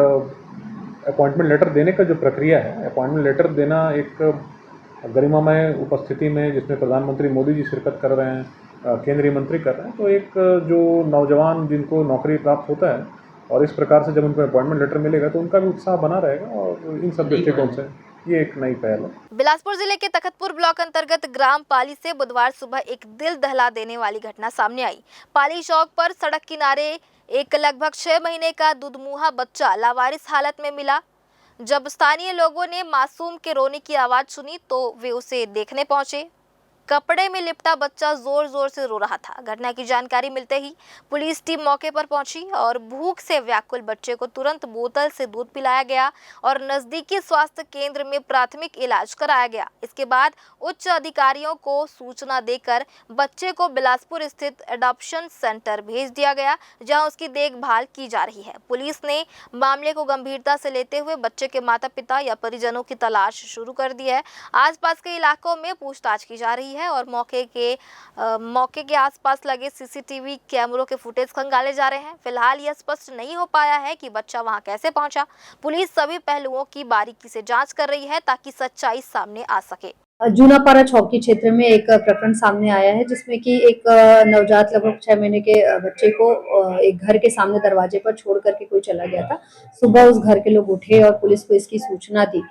अपॉइंटमेंट लेटर देने का जो प्रक्रिया है, अपॉइंटमेंट लेटर देना एक गरिमामय उपस्थिति में जिसमें प्रधानमंत्री मोदी जी शिरकत कर रहे हैं, केंद्रीय मंत्री कर रहे हैं, तो एक जो नौजवान जिनको नौकरी प्राप्त होता है और इस प्रकार से जब उनको अपॉइंटमेंट लेटर मिलेगा तो उनका भी उत्साह बना रहेगा और इन सब दृष्टिकोण से ये एक नई पहल है। बिलासपुर जिले के तखतपुर ब्लॉक अंतर्गत ग्राम पाली से बुधवार सुबह एक दिल दहला देने वाली घटना सामने आई। पाली चौक पर सड़क किनारे एक लगभग 6 महीने का दुधमुहा बच्चा लावारिस हालत में मिला। जब स्थानीय लोगों ने मासूम के रोने की आवाज सुनी तो वे उसे देखने पहुंचे। कपड़े में लिपटा बच्चा जोर जोर से रो रहा था। घटना की जानकारी मिलते ही पुलिस टीम मौके पर पहुंची और भूख से व्याकुल बच्चे को तुरंत बोतल से दूध पिलाया गया और नजदीकी स्वास्थ्य केंद्र में प्राथमिक इलाज कराया गया। इसके बाद उच्च अधिकारियों को सूचना देकर बच्चे को बिलासपुर स्थित एडॉप्शन सेंटर भेज दिया गया, जहां उसकी देखभाल की जा रही है। पुलिस ने मामले को गंभीरता से लेते हुए बच्चे के माता पिता या परिजनों की तलाश शुरू कर दी है। आसपास के इलाकों में पूछताछ की जा रही है और मौके के आसपास लगे सीसीटीवी कैमरों के फुटेज खंगाले जा रहे हैं। फिलहाल यह स्पष्ट नहीं हो पाया है कि बच्चा वहां कैसे पहुंचा। पुलिस सभी पहलुओं की बारीकी से जांच कर रही है ताकि सच्चाई सामने आ सके। जूनापाड़ा चौकी क्षेत्र में एक प्रकरण सामने आया है जिसमें कि एक नवजात लगभग 6 महीने के बच्चे को एक घर के सामने दरवाजे पर छोड़ करके कोई चला गया था। सुबह उस घर के लोग उठे और पुलिस को इसकी सूचना दी,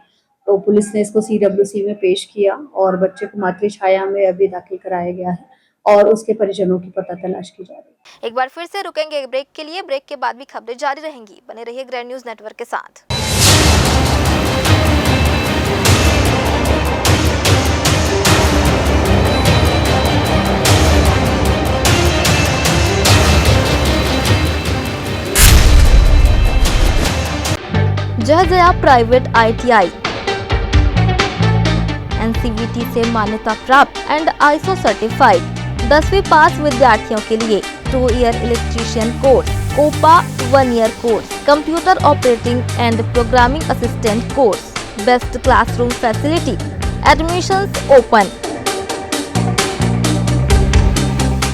तो पुलिस ने इसको CWC में पेश किया और बच्चे को मातृ छाया में अभी दाखिल कराया गया है और उसके परिजनों की पता तलाश की जा रही है। एक बार फिर से रुकेंगे एक ब्रेक के लिए। ब्रेक के बाद भी खबरें जारी रहेंगी। बने रहिए ग्रैंड न्यूज नेटवर्क के साथ। जयजया प्राइवेट ITI NCVT से मान्यता प्राप्त एंड ISO सर्टिफाइड 10वीं पास विद्यार्थियों के लिए 2 year electrician course, COPA 1 year course, computer operating and programming assistant course, best classroom facility, admissions open.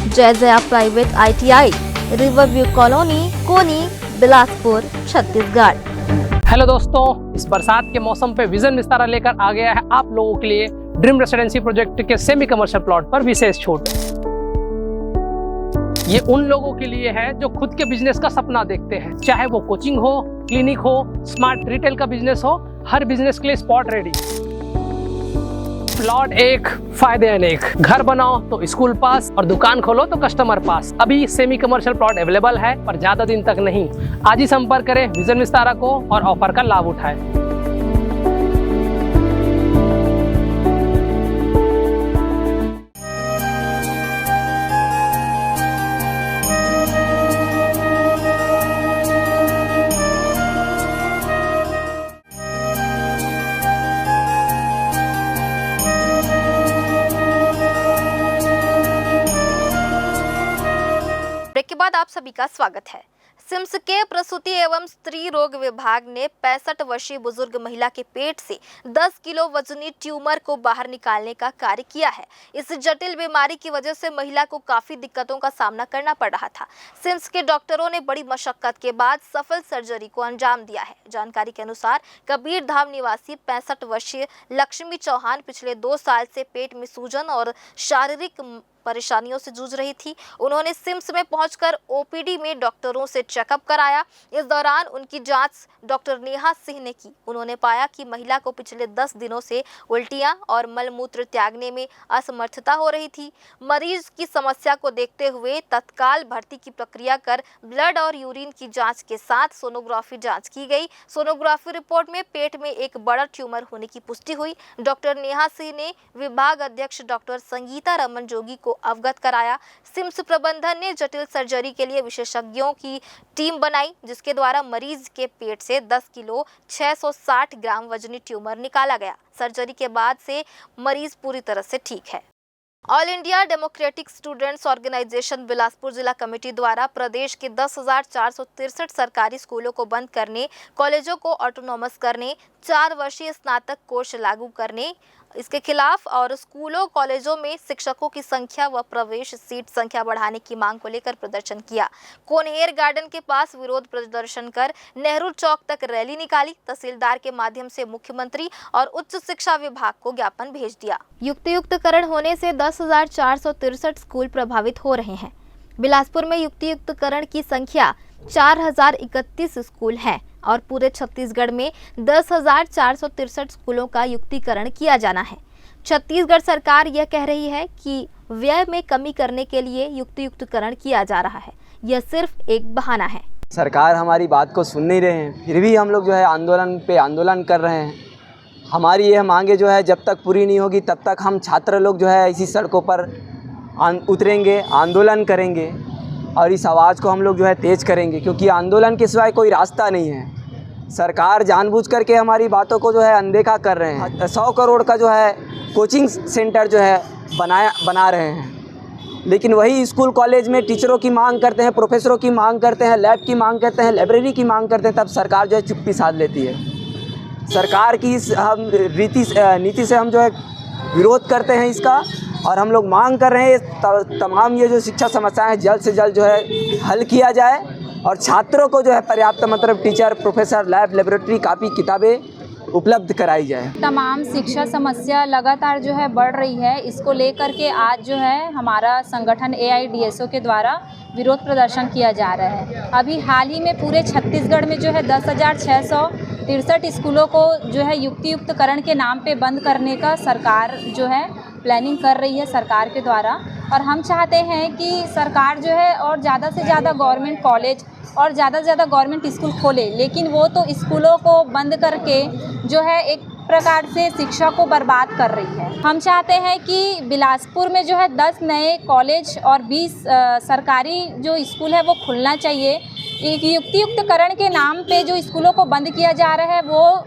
Jayjaya private ITI, Riverview colony, Koni, Bilaspur, Chhattisgarh. Hello दोस्तों, इस बरसात के मौसम पे विजन विस्तारा लेकर आ गया है आप लोगों के लिए ड्रीम रेसिडेंसी प्रोजेक्ट के सेमी कमर्शियल प्लॉट पर विशेष छूट। ये उन लोगों के लिए है जो खुद के बिजनेस का सपना देखते हैं, चाहे वो कोचिंग हो, क्लिनिक हो, स्मार्ट रिटेल का बिजनेस हो, हर बिजनेस के लिए स्पॉट रेडी। प्लॉट एक, फायदे अनेक। घर बनाओ तो स्कूल पास और दुकान खोलो तो कस्टमर पास। अभी सेमी कमर्शियल प्लॉट अवेलेबल है, पर ज्यादा दिन तक नहीं। आज ही संपर्क करें विजन विस्तारा को और ऑफर का लाभ उठाएं। ब्रेक के बाद आप सभी का स्वागत है। सिम्स के प्रसूति एवं स्त्री रोग विभाग ने 65 वर्षीय बुजुर्ग महिला के पेट से 10 किलो वजनी ट्यूमर को बाहर निकालने का कार्य किया है। इस जटिल बीमारी की वजह से महिला को काफी दिक्कतों का सामना करना पड़ रहा था। सिम्स के डॉक्टरों ने बड़ी मशक्कत के बाद सफल सर्जरी को अंजाम दिया है। जानकारी के अनुसार कबीर धाम निवासी 65 वर्षीय लक्ष्मी चौहान पिछले 2 साल से पेट में सूजन और शारीरिक परेशानियों से जूझ रही थी। उन्होंने सिम्स में पहुंचकर OPD में डॉक्टरों से चेकअप कराया। इस दौरान उनकी जांच डॉक्टर नेहा सिंह ने की। उन्होंने पाया कि महिला को पिछले 10 दिनों से उल्टियां और मलमूत्र त्यागने में असमर्थता हो रही थी। मरीज की समस्या को देखते हुए तत्काल भर्ती की प्रक्रिया कर ब्लड और यूरिन की जांच के साथ सोनोग्राफी जांच की गई। सोनोग्राफी रिपोर्ट में पेट में एक बड़ा ट्यूमर होने की पुष्टि हुई। डॉक्टर नेहा सिंह ने विभाग अध्यक्ष डॉक्टर संगीता रमन जोगी को अवगत कराया। सिम्स प्रबंधन ने जटिल सर्जरी के लिए विशेषज्ञों की टीम बनाई, जिसके द्वारा मरीज के पेट से 10 किलो 660 ग्राम वजनी ट्यूमर निकाला गया। सर्जरी के बाद से मरीज पूरी तरह से ठीक है। All India Democratic Students Organisation Bilaspur जिला कमेटी द्वारा प्रदेश के 10,463 सरकारी स्कूलों को बंद करने, कॉलेजों को ऑटोनॉमस करने, 4 वर्षीय स्नातक कोर्स लागू करने इसके खिलाफ और स्कूलों कॉलेजों में शिक्षकों की संख्या व प्रवेश सीट संख्या बढ़ाने की मांग को लेकर प्रदर्शन किया। कोनहेर गार्डन के पास विरोध प्रदर्शन कर नेहरू चौक तक रैली निकाली। तहसीलदार के माध्यम से मुख्यमंत्री और उच्च शिक्षा विभाग को ज्ञापन भेज दिया। युक्तियुक्तकरण होने से 10,463 स्कूल प्रभावित हो रहे हैं। बिलासपुर में युक्तियुक्तकरण की संख्या 4,031 स्कूल है और पूरे छत्तीसगढ़ में 10,463 स्कूलों का युक्तिकरण किया जाना है। छत्तीसगढ़ सरकार यह कह रही है कि व्यय में कमी करने के लिए युक्तियुक्तकरण किया जा रहा है। यह सिर्फ एक बहाना है। सरकार हमारी बात को सुन नहीं रहे हैं, फिर भी हम लोग जो है आंदोलन पे आंदोलन कर रहे हैं। हमारी यह मांगे जो है जब तक पूरी नहीं होगी तब तक हम छात्र लोग जो है इसी सड़कों पर उतरेंगे, आंदोलन करेंगे और इस आवाज़ को हम लोग जो है तेज़ करेंगे, क्योंकि आंदोलन के सिवाय कोई रास्ता नहीं है। सरकार जानबूझ करके हमारी बातों को जो है अनदेखा कर रहे हैं। 100 करोड़ का जो है कोचिंग सेंटर जो है बना रहे हैं, लेकिन वही स्कूल कॉलेज में टीचरों की मांग करते हैं, प्रोफेसरों की मांग करते हैं, लैब की मांग करते हैं, लाइब्रेरी की मांग करते हैं, तब सरकार जो है चुप्पी साध लेती है। सरकार की इस नीति से हम जो है विरोध करते हैं इसका, और हम लोग मांग कर रहे हैं तमाम ये जो शिक्षा समस्याएं जल्द से जल्द जो है हल किया जाए और छात्रों को जो है पर्याप्त मतलब teacher, professor, lab, laboratory, copy, किताबें उपलब्ध कराई जाए। तमाम शिक्षा समस्या लगातार जो है बढ़ रही है, इसको लेकर के आज जो है हमारा संगठन AIDSO के द्वारा विरोध प्रदर्शन किया जा रहा है। अभी हाल ही में पूरे छत्तीसगढ़ में जो है 10,663 स्कूलों को जो है युक्तियुक्तकरण के नाम पे बंद करने का सरकार जो है प्लानिंग कर रही है सरकार के द्वारा। और हम चाहते हैं कि सरकार जो है और ज़्यादा से ज़्यादा गवर्नमेंट कॉलेज और ज़्यादा से ज़्यादा गवर्नमेंट स्कूल खोले, लेकिन वो तो स्कूलों को बंद करके जो है एक प्रकार से शिक्षा को बर्बाद कर रही है। हम चाहते हैं कि बिलासपुर में जो है 10 नए कॉलेज और 20 सरकारी जो स्कूल है वो खुलना चाहिए। एक युक्तियुक्तकरण के नाम पे जो स्कूलों को बंद किया जा रहा है वो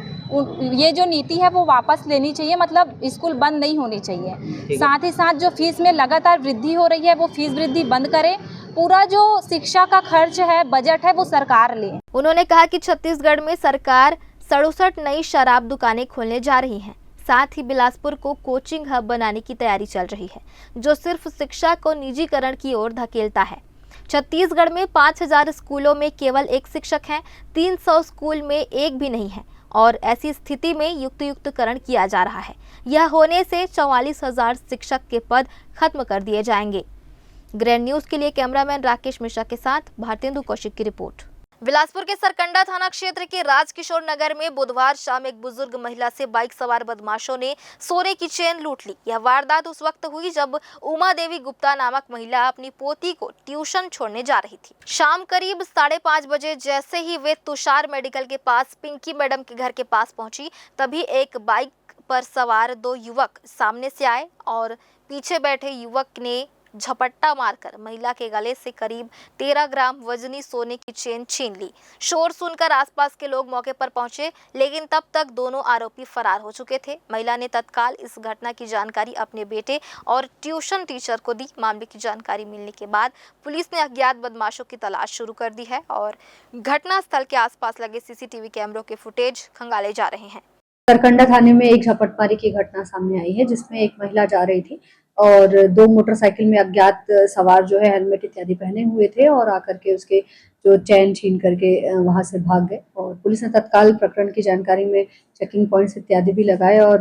ये जो नीति है वो वापस लेनी चाहिए, मतलब स्कूल बंद नहीं होने चाहिए। साथ ही साथ जो फीस में लगातार वृद्धि हो रही है वो फीस वृद्धि बंद करें। पूरा जो शिक्षा का खर्च है, बजट है, वो सरकार ले। उन्होंने कहा कि छत्तीसगढ़ में सरकार 67 नई शराब दुकानें खोलने जा रही हैं। साथ ही बिलासपुर को कोचिंग हब बनाने की तैयारी चल रही है, जो सिर्फ शिक्षा को निजीकरण की ओर धकेलता है। छत्तीसगढ़ में 5000 स्कूलों में केवल एक शिक्षक हैं, 300 स्कूल में एक भी नहीं है और ऐसी स्थिति में युक्तियुक्तकरण किया जा रहा है। यह होने से 44,000 शिक्षक के पद खत्म कर दिए जाएंगे। ग्रैंड न्यूज के लिए कैमरामैन राकेश मिश्रा के साथ भारतेंदु कौशिक की रिपोर्ट। बिलासपुर के सरकंडा थाना क्षेत्र के राजकिशोर नगर में बुधवार शाम एक बुजुर्ग महिला से बाइक सवार बदमाशों ने सोने की चेन लूट ली। यह वारदात उस वक्त हुई जब उमा देवी गुप्ता नामक महिला अपनी पोती को ट्यूशन छोड़ने जा रही थी। शाम करीब 5:30 बजे जैसे ही वे तुषार मेडिकल के पास पिंकी मैडम के घर के पास पहुंची, तभी एक बाइक पर सवार 2 युवक सामने से आए और पीछे बैठे युवक ने झपट्टा मारकर महिला के गले से करीब 13 ग्राम वजनी सोने की चेन छीन ली। शोर सुनकर आसपास के लोग मौके पर पहुंचे, लेकिन तब तक दोनों आरोपी फरार हो चुके थे। महिला ने तत्काल इस घटना की जानकारी अपने बेटे और ट्यूशन टीचर को दी। मामले की जानकारी मिलने के बाद पुलिस ने अज्ञात बदमाशों की तलाश शुरू कर दी है और घटनास्थल के आसपास लगे CCTV कैमरों के फुटेज खंगाले जा रहे हैं। सरकंडा थाने में एक झपटमारी की घटना सामने आई है, जिसमें एक महिला जा रही थी और 2 मोटरसाइकिल में अज्ञात सवार जो है हेलमेट इत्यादि पहने हुए थे और आकर के उसके जो चैन छीन करके वहां से भाग गए। और पुलिस ने तत्काल प्रकरण की जानकारी में चेकिंग पॉइंट्स इत्यादि भी लगाए और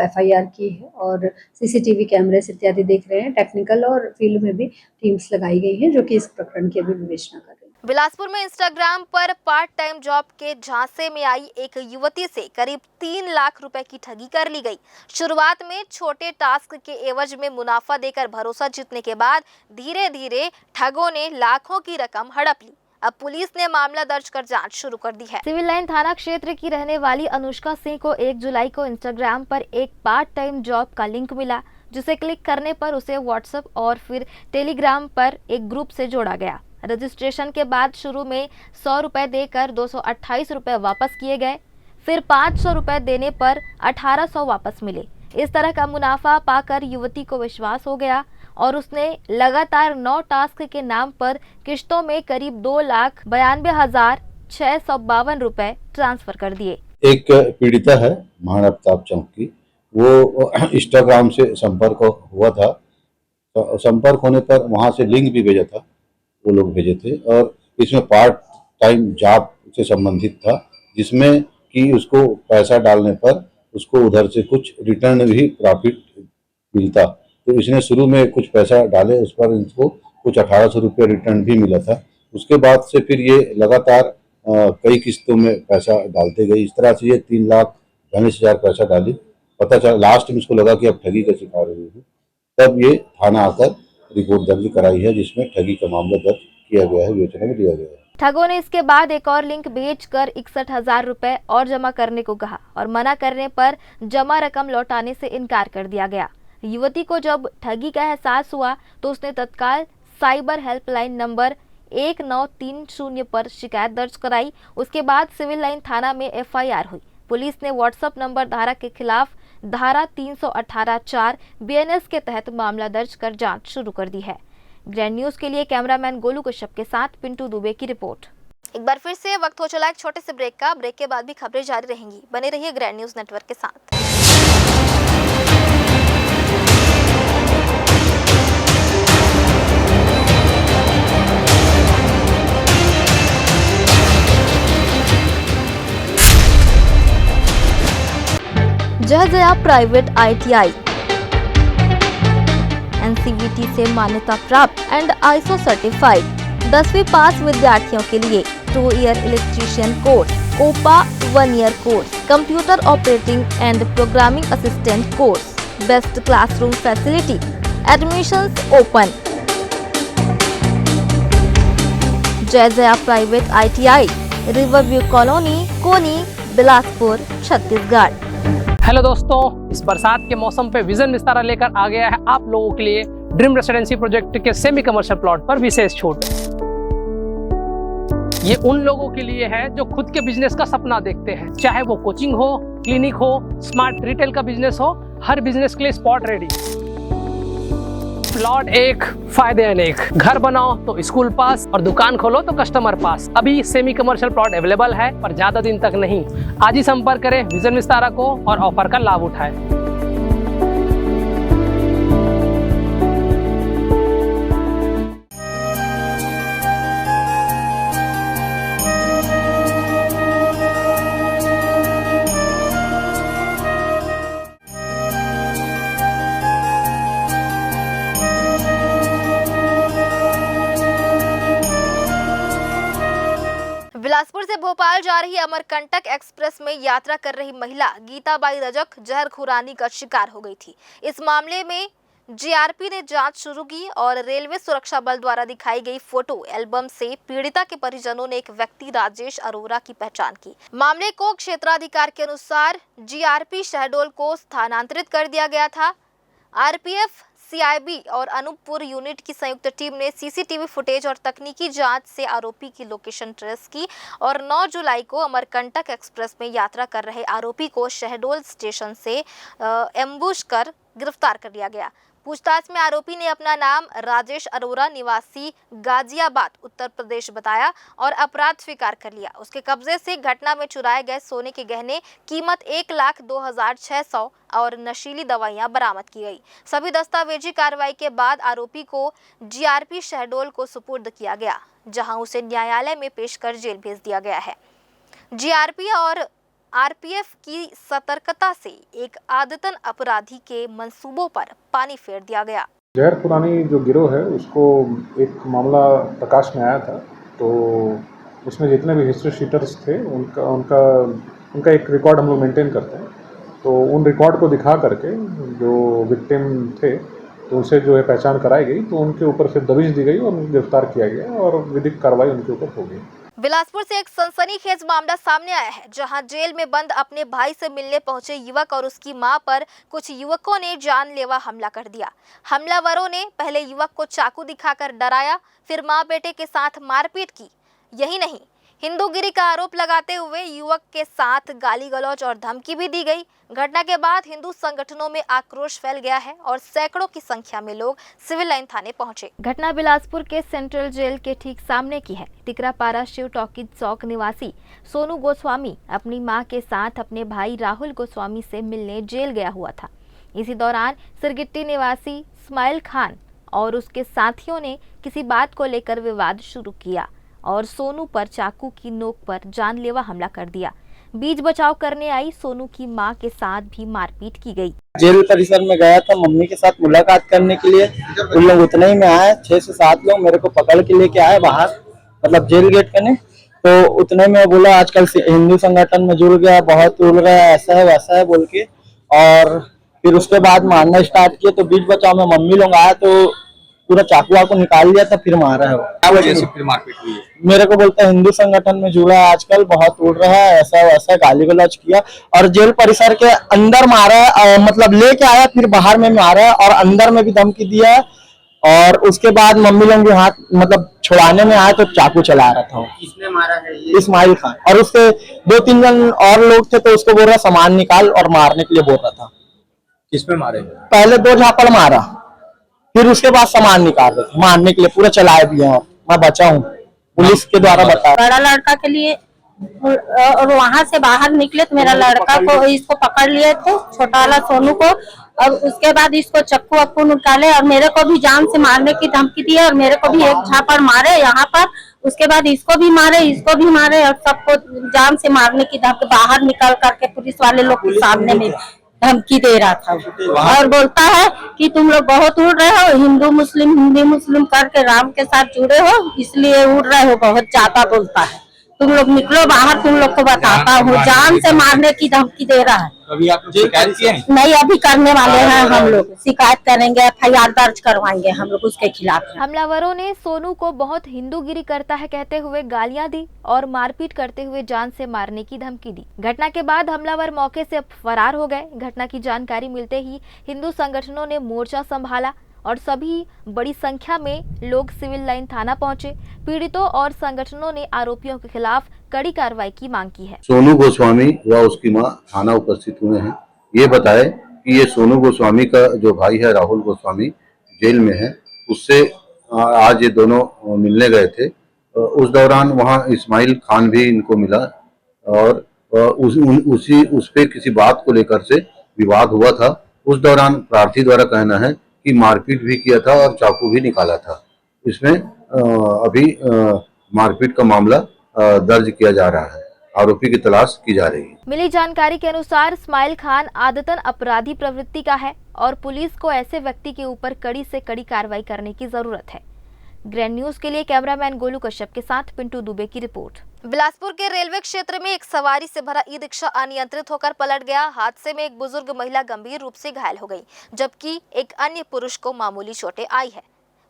FIR की है और CCTV कैमरेस इत्यादि देख रहे हैं। टेक्निकल और फील्ड में भी टीम्स लगाई गई हैं जो कि इस प्रकरण की अभी विवेचना कर रही है। बिलासपुर में इंस्टाग्राम पर पार्ट टाइम जॉब के झांसे में आई एक युवती से करीब 3 लाख रुपए की ठगी कर ली गई। शुरुआत में छोटे टास्क के एवज में मुनाफा देकर भरोसा जीतने के बाद धीरे धीरे ठगों ने लाखों की रकम हड़प ली। अब पुलिस ने मामला दर्ज कर जांच शुरू कर दी है। सिविल लाइन थाना क्षेत्र की रहने वाली अनुष्का सिंह को 1 जुलाई को इंस्टाग्राम पर एक पार्ट टाइम जॉब का लिंक मिला, जिसे क्लिक करने पर उसे व्हाट्सएप और फिर टेलीग्राम पर एक ग्रुप से जोड़ा गया। रजिस्ट्रेशन के बाद शुरू में 100 रुपए देकर 228 रुपए वापस किए गए, फिर 500 रुपए देने पर 1800 वापस मिले। इस तरह का मुनाफा पाकर युवती को विश्वास हो गया और उसने लगातार 9 टास्क के नाम पर किश्तों में करीब 2,92,652 रुपए ट्रांसफर कर दिए। एक पीड़िता है महाअफ्ताब चौक की, वो इंस्टाग्राम से संपर्क हुआ था। तो संपर्क होने पर वहाँ से लिंक भी भेजा था, वो लोग भेजे थे और इसमें पार्ट टाइम जॉब से संबंधित था, जिसमें कि उसको पैसा डालने पर उसको उधर से कुछ रिटर्न भी प्रॉफिट मिलता। तो इसने शुरू में कुछ पैसा डाले, उस पर इनको कुछ 1800 रुपये रिटर्न भी मिला था। उसके बाद से फिर ये लगातार कई किस्तों में पैसा डालते गए। इस तरह से ये 3,42,000 पैसा डाली। पता चला लास्ट में इसको लगा कि अब ठगी का शिकार हुई है, तब ये थाना आकर रिपोर्ट दर्ज कराई है, जिसमें ठगी का मामला दर्ज किया गया है, विवेचना में लिया गया है। ठगों ने इसके बाद एक और लिंक भेजकर 61,000 रुपए और जमा करने को कहा और मना करने पर जमा रकम लौटाने से इनकार कर दिया गया। युवती को जब ठगी का एहसास हुआ तो उसने तत्काल साइबर हेल्पलाइन नंबर 1930 पर शिकायत दर्ज कराई। उसके बाद सिविल लाइन थाना में FIR हुई। पुलिस ने व्हाट्सएप नंबर धारक के खिलाफ धारा 318(4) BNS के तहत मामला दर्ज कर जांच शुरू कर दी है। ग्रैंड न्यूज के लिए कैमरामैन गोलू कश्यप के साथ पिंटू दुबे की रिपोर्ट। एक बार फिर से वक्त हो चला एक छोटे से ब्रेक का। ब्रेक के बाद भी खबरें जारी रहेंगी, बने रहिए ग्रैंड न्यूज नेटवर्क के साथ। जय जया प्राइवेट ITI NCVT से मान्यता प्राप्त एंड ISO सर्टिफाइड 10वीं पास विद्यार्थियों के लिए 2 year electrician course, OPA 1 year course, computer operating and programming assistant course, best classroom facility, admissions open. Jai Jaya private ITI, river view colony, Koni, Bilaspur, Chhattisgarh. Hello दोस्तों, इस बरसात के मौसम पे विजन विस्तारा लेकर आ गया है आप लोगों के लिए ड्रीम रेसिडेंसी प्रोजेक्ट के सेमी कमर्शियल प्लॉट पर विशेष छूट। ये उन लोगों के लिए है जो खुद के बिजनेस का सपना देखते हैं, चाहे वो कोचिंग हो, क्लिनिक हो, स्मार्ट रिटेल का बिजनेस हो, हर बिजनेस के लिए स्पॉट रेडी। प्लॉट एक, फायदे अनेक। घर बनाओ तो स्कूल पास और दुकान खोलो तो कस्टमर पास। अभी सेमी कमर्शियल प्लॉट अवेलेबल है, पर ज्यादा दिन तक नहीं। आज ही संपर्क करें विजन विस्तारा को और ऑफर का लाभ उठाएं। बिलासपुर से भोपाल जा रही अमरकंटक एक्सप्रेस में यात्रा कर रही महिला गीताबाई रजक जहर खुरानी का शिकार हो गई थी। इस मामले में GRP ने जांच शुरू की और रेलवे सुरक्षा बल द्वारा दिखाई गई फोटो एल्बम से पीड़िता के परिजनों ने एक व्यक्ति राजेश अरोरा की पहचान की। मामले को क्षेत्राधिकार के अनुसार GRP शहडोल को स्थानांतरित कर दिया गया था। RPF, CIB और अनूपपुर यूनिट की संयुक्त टीम ने CCTV फुटेज और तकनीकी जांच से आरोपी की लोकेशन ट्रेस की और 9 जुलाई को अमरकंटक एक्सप्रेस में यात्रा कर रहे आरोपी को शहडोल स्टेशन से एम्बुश कर गिरफ्तार कर लिया गया। पूछताछ में आरोपी ने अपना नाम राजेश अरोरा निवासी गाजियाबाद उत्तर प्रदेश बताया और अपराध स्वीकार कर लिया। उसके कब्जे से घटना में चुराए गए सोने के गहने कीमत 1,02,600 और नशीली दवाइयां बरामद की गई। सभी दस्तावेजी कार्रवाई के बाद आरोपी को GRP शहडोल को सुपुर्द किया गया, जहां उसे न्यायालय में पेश कर जेल भेज दिया गया है। GRP और RPF की सतर्कता से एक आदतन अपराधी के मंसूबों पर पानी फेर दिया गया। जहर खुरानी जो गिरोह है उसको एक मामला प्रकाश में आया था, तो उसमें जितने भी हिस्ट्री शीटर्स थे उनका एक रिकॉर्ड हम लोग मेंटेन करते हैं। तो उन रिकॉर्ड को दिखा करके जो विक्टिम थे तो उनसे जो है पहचान कराई गई, तो उनके ऊपर फिर दबिश दी गई और गिरफ्तार किया गया और विधिक कार्रवाई उनके ऊपर हो गई। बिलासपुर से एक सनसनीखेज मामला सामने आया है, जहां जेल में बंद अपने भाई से मिलने पहुंचे युवक और उसकी मां पर कुछ युवकों ने जानलेवा हमला कर दिया। हमलावरों ने पहले युवक को चाकू दिखाकर डराया, फिर मां बेटे के साथ मारपीट की। यही नहीं, हिंदूगिरी का आरोप लगाते हुए युवक के साथ गाली गलौज और धमकी भी दी गई। घटना के बाद हिंदू संगठनों में आक्रोश फैल गया है और सैकड़ों की संख्या में लोग सिविल लाइन थाने पहुंचे। घटना बिलासपुर के सेंट्रल जेल के ठीक सामने की है। टिकरापारा शिव टॉकीज चौक निवासी सोनू गोस्वामी अपनी मां के साथ अपने भाई राहुल गोस्वामी से मिलने जेल गया हुआ था। इसी दौरान सिरगिट्टी निवासी इस्माइल खान और उसके साथियों ने किसी बात को लेकर विवाद शुरू किया और सोनू पर चाकू की नोक पर जानलेवा हमला कर दिया। बीच बचाव करने आई सोनू की मां के साथ भी मारपीट की गई। जेल परिसर में गया था मम्मी के साथ मुलाकात करने के लिए। उन लोग उतने ही में आए, 6 से 7 लोग मेरे को पकड़ के लेके आए बाहर, मतलब जेल गेट कने। तो उतने में बोला आजकल हिंदू संगठन में जुड़ गया, बहुत उड़ रहा है, ऐसा है वैसा है बोल के, और फिर उसके बाद मारना स्टार्ट किए। तो बीच बचाव में मम्मी लोग आया तो पूरा चाकू वाकू निकाल लिया था, फिर मारा है वो। क्या वजह से फिर मारपीट हुई है? मेरे को बोलता है हिंदू संगठन में जुड़ा है, आजकल बहुत उड़ रहा है, ऐसा वैसा, गाली गलौज किया और जेल परिसर के अंदर मारा है, मतलब लेके आया फिर बाहर में मारा है और अंदर में भी धमकी दिया है। और उसके बाद मम्मी लोग भी हाथ मतलब छुड़ाने में आए तो चाकू चला रहा था। किसने मारा है ये? इस्माइल खान, और उसके 2-3 जन और लोग थे, तो उसको बोल रहा सामान निकाल और मारने के लिए बोल रहा था। किसमें मारे? पहले 2 झापड़ मारा, फिर उसके बाद सामान निकाल रहे थे मारने के लिए, पूरा चलाए भी हैं। मैं बचा हूँ, पुलिस के द्वारा बताया। बड़ा लड़का के लिए और वहां से बाहर निकले तो मेरा लड़का को इसको पकड़ लिए थे, छोटा वाला सोनू को, और उसके बाद इसको चक्कू वक्कू निकाले और मेरे को भी जान से मारने की धमकी दी और मेरे को भी एक झापड़ मारे यहाँ पर। उसके बाद इसको भी मारे और सबको जान से मारने की धमकी बाहर निकाल करके पुलिस वाले लोग के सामने में। धमकी दे रहा था और बोलता है कि तुम लोग बहुत उड़ रहे हो, हिंदू मुस्लिम करके राम के साथ जुड़े हो, इसलिए उड़ रहे हो, बहुत ज्यादा बोलता है। तुम लोग निकलो बाहर, तुम लोग को बताता हूँ, जान से मारने की धमकी दे रहा है। अभी आप शिकायत किए हैं? नहीं, अभी करने वाले हैं हम लोग, शिकायत करेंगे, FIR दर्ज करवाएंगे हम लोग उसके खिलाफ। हमलावरों ने सोनू को बहुत हिंदूगिरी करता है कहते हुए गालियां दी और मारपीट करते हुए जान से मारने की धमकी दी। घटना के बाद हमलावर मौके से फरार हो गए। घटना की जानकारी मिलते ही हिंदू संगठनों ने मोर्चा संभाला और सभी बड़ी संख्या में लोग सिविल लाइन थाना पहुंचे। पीड़ितों और संगठनों ने आरोपियों के खिलाफ कड़ी कार्रवाई की मांग की है। सोनू गोस्वामी व उसकी मां थाना उपस्थित हुए हैं। ये बताए कि ये सोनू गोस्वामी का जो भाई है राहुल गोस्वामी जेल में है, उससे आज ये दोनों मिलने गए थे। उस दौरान वहाँ इस्माइल खान भी इनको मिला और उस पे किसी बात को लेकर से विवाद हुआ था। उस दौरान प्रार्थी द्वारा कहना है कि मारपीट भी किया था और चाकू भी निकाला था। इसमें अभी मारपीट का मामला दर्ज किया जा रहा है, आरोपी की तलाश की जा रही है। मिली जानकारी के अनुसार इस्माइल खान आदतन अपराधी प्रवृत्ति का है और पुलिस को ऐसे व्यक्ति के ऊपर कड़ी से कड़ी कार्रवाई करने की जरूरत है। ग्रैंड न्यूज के लिए कैमरामैन गोलू कश्यप के साथ पिंटू दुबे की रिपोर्ट। बिलासपुर के रेलवे क्षेत्र में एक सवारी से भरा ई रिक्शा अनियंत्रित होकर पलट गया। हादसे में एक बुजुर्ग महिला गंभीर रूप से घायल हो गई, जबकि एक अन्य पुरुष को मामूली चोटें आई है।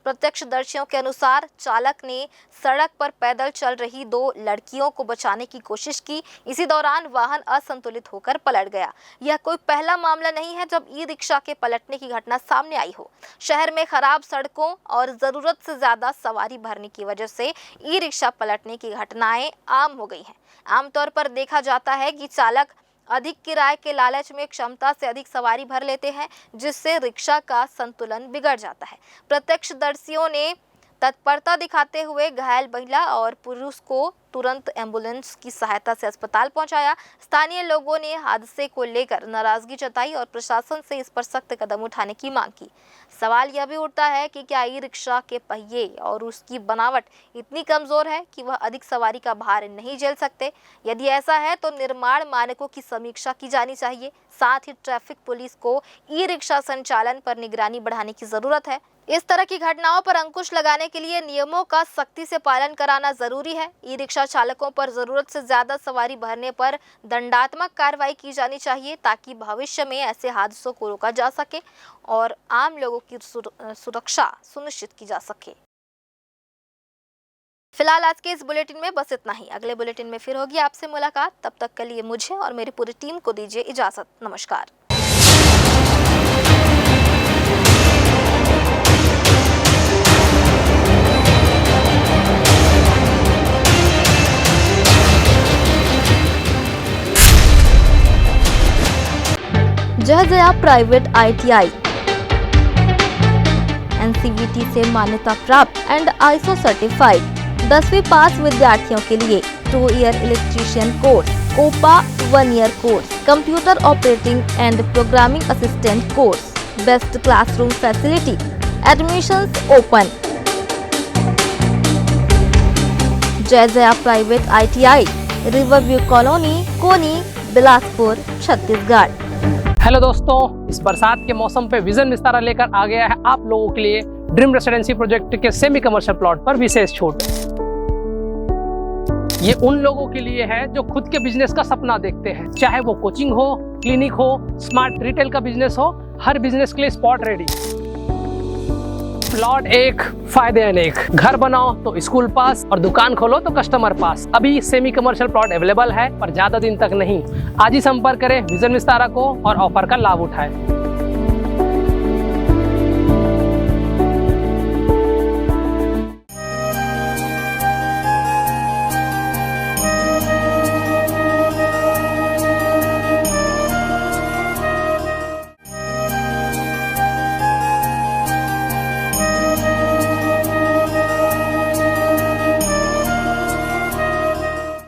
प्रत्यक्षदर्शियों के अनुसार चालक ने सड़क पर पैदल चल रही 2 लड़कियों को बचाने की कोशिश की। इसी दौरान वाहन असंतुलित होकर पलट गया। यह कोई पहला मामला नहीं है जब ई रिक्शा के पलटने की घटना सामने आई हो। शहर में खराब सड़कों और जरूरत से ज्यादा सवारी भरने की वजह से ई रिक्शा पलटने की घटनाएं आम हो गई हैं। आमतौर पर देखा जाता है कि चालक अधिक किराए के लालच में क्षमता से अधिक सवारी भर लेते हैं, जिससे रिक्शा का संतुलन बिगड़ जाता है। प्रत्यक्षदर्शियों ने तत्परता दिखाते हुए घायल महिला और पुरुष को तुरंत एम्बुलेंस की सहायता से अस्पताल पहुंचाया। स्थानीय लोगों ने हादसे को लेकर नाराजगी जताई और प्रशासन से इस पर सख्त कदम उठाने की मांग की। सवाल यह भी उठता है कि क्या ई रिक्शा के पहिए और उसकी बनावट इतनी कमजोर है कि वह अधिक सवारी का भार नहीं झेल सकते? यदि ऐसा है तो निर्माण मानकों की समीक्षा की जानी चाहिए। साथ ही ट्रैफिक पुलिस को ई रिक्शा संचालन पर निगरानी बढ़ाने की जरूरत है। इस तरह की घटनाओं पर अंकुश लगाने के लिए नियमों का सख्ती से पालन कराना जरूरी है। ई रिक्शा चालकों पर जरूरत से ज्यादा सवारी भरने पर दंडात्मक कार्रवाई की जानी चाहिए, ताकि भविष्य में ऐसे हादसों को रोका जा सके और आम लोगों की सुरक्षा सुनिश्चित की जा सके। फिलहाल आज के इस बुलेटिन में बस इतना ही। अगले बुलेटिन में फिर होगी आपसे मुलाकात। तब तक के लिए मुझे और मेरी पूरी टीम को दीजिए इजाजत। नमस्कार। जय जया प्राइवेट ITI NCVT से मान्यता प्राप्त एंड ISO सर्टिफाइड 10वीं पास विद्यार्थियों के लिए 2 year electrician course, COPA 1 year course, computer operating and programming assistant course, best classroom facility, admissions open. Jai Jaya private ITI, Riverview colony, Koni, Bilaspur, Chhattisgarh. Hello दोस्तों, इस बरसात के मौसम पे विजन विस्तारा लेकर आ गया है आप लोगों के लिए ड्रीम रेसिडेंसी प्रोजेक्ट के सेमी कमर्शियल प्लॉट पर विशेष छूट। ये उन लोगों के लिए है जो खुद के बिजनेस का सपना देखते हैं, चाहे वो कोचिंग हो, क्लिनिक हो, स्मार्ट रिटेल का बिजनेस हो, हर बिजनेस के लिए स्पॉट रेडी। प्लॉट एक, फायदे अनेक। घर बनाओ तो स्कूल पास और दुकान खोलो तो कस्टमर पास। अभी सेमी कमर्शियल प्लॉट अवेलेबल है, पर ज्यादा दिन तक नहीं। आज ही संपर्क करें विजन विस्तारा को और ऑफर का लाभ उठाएं।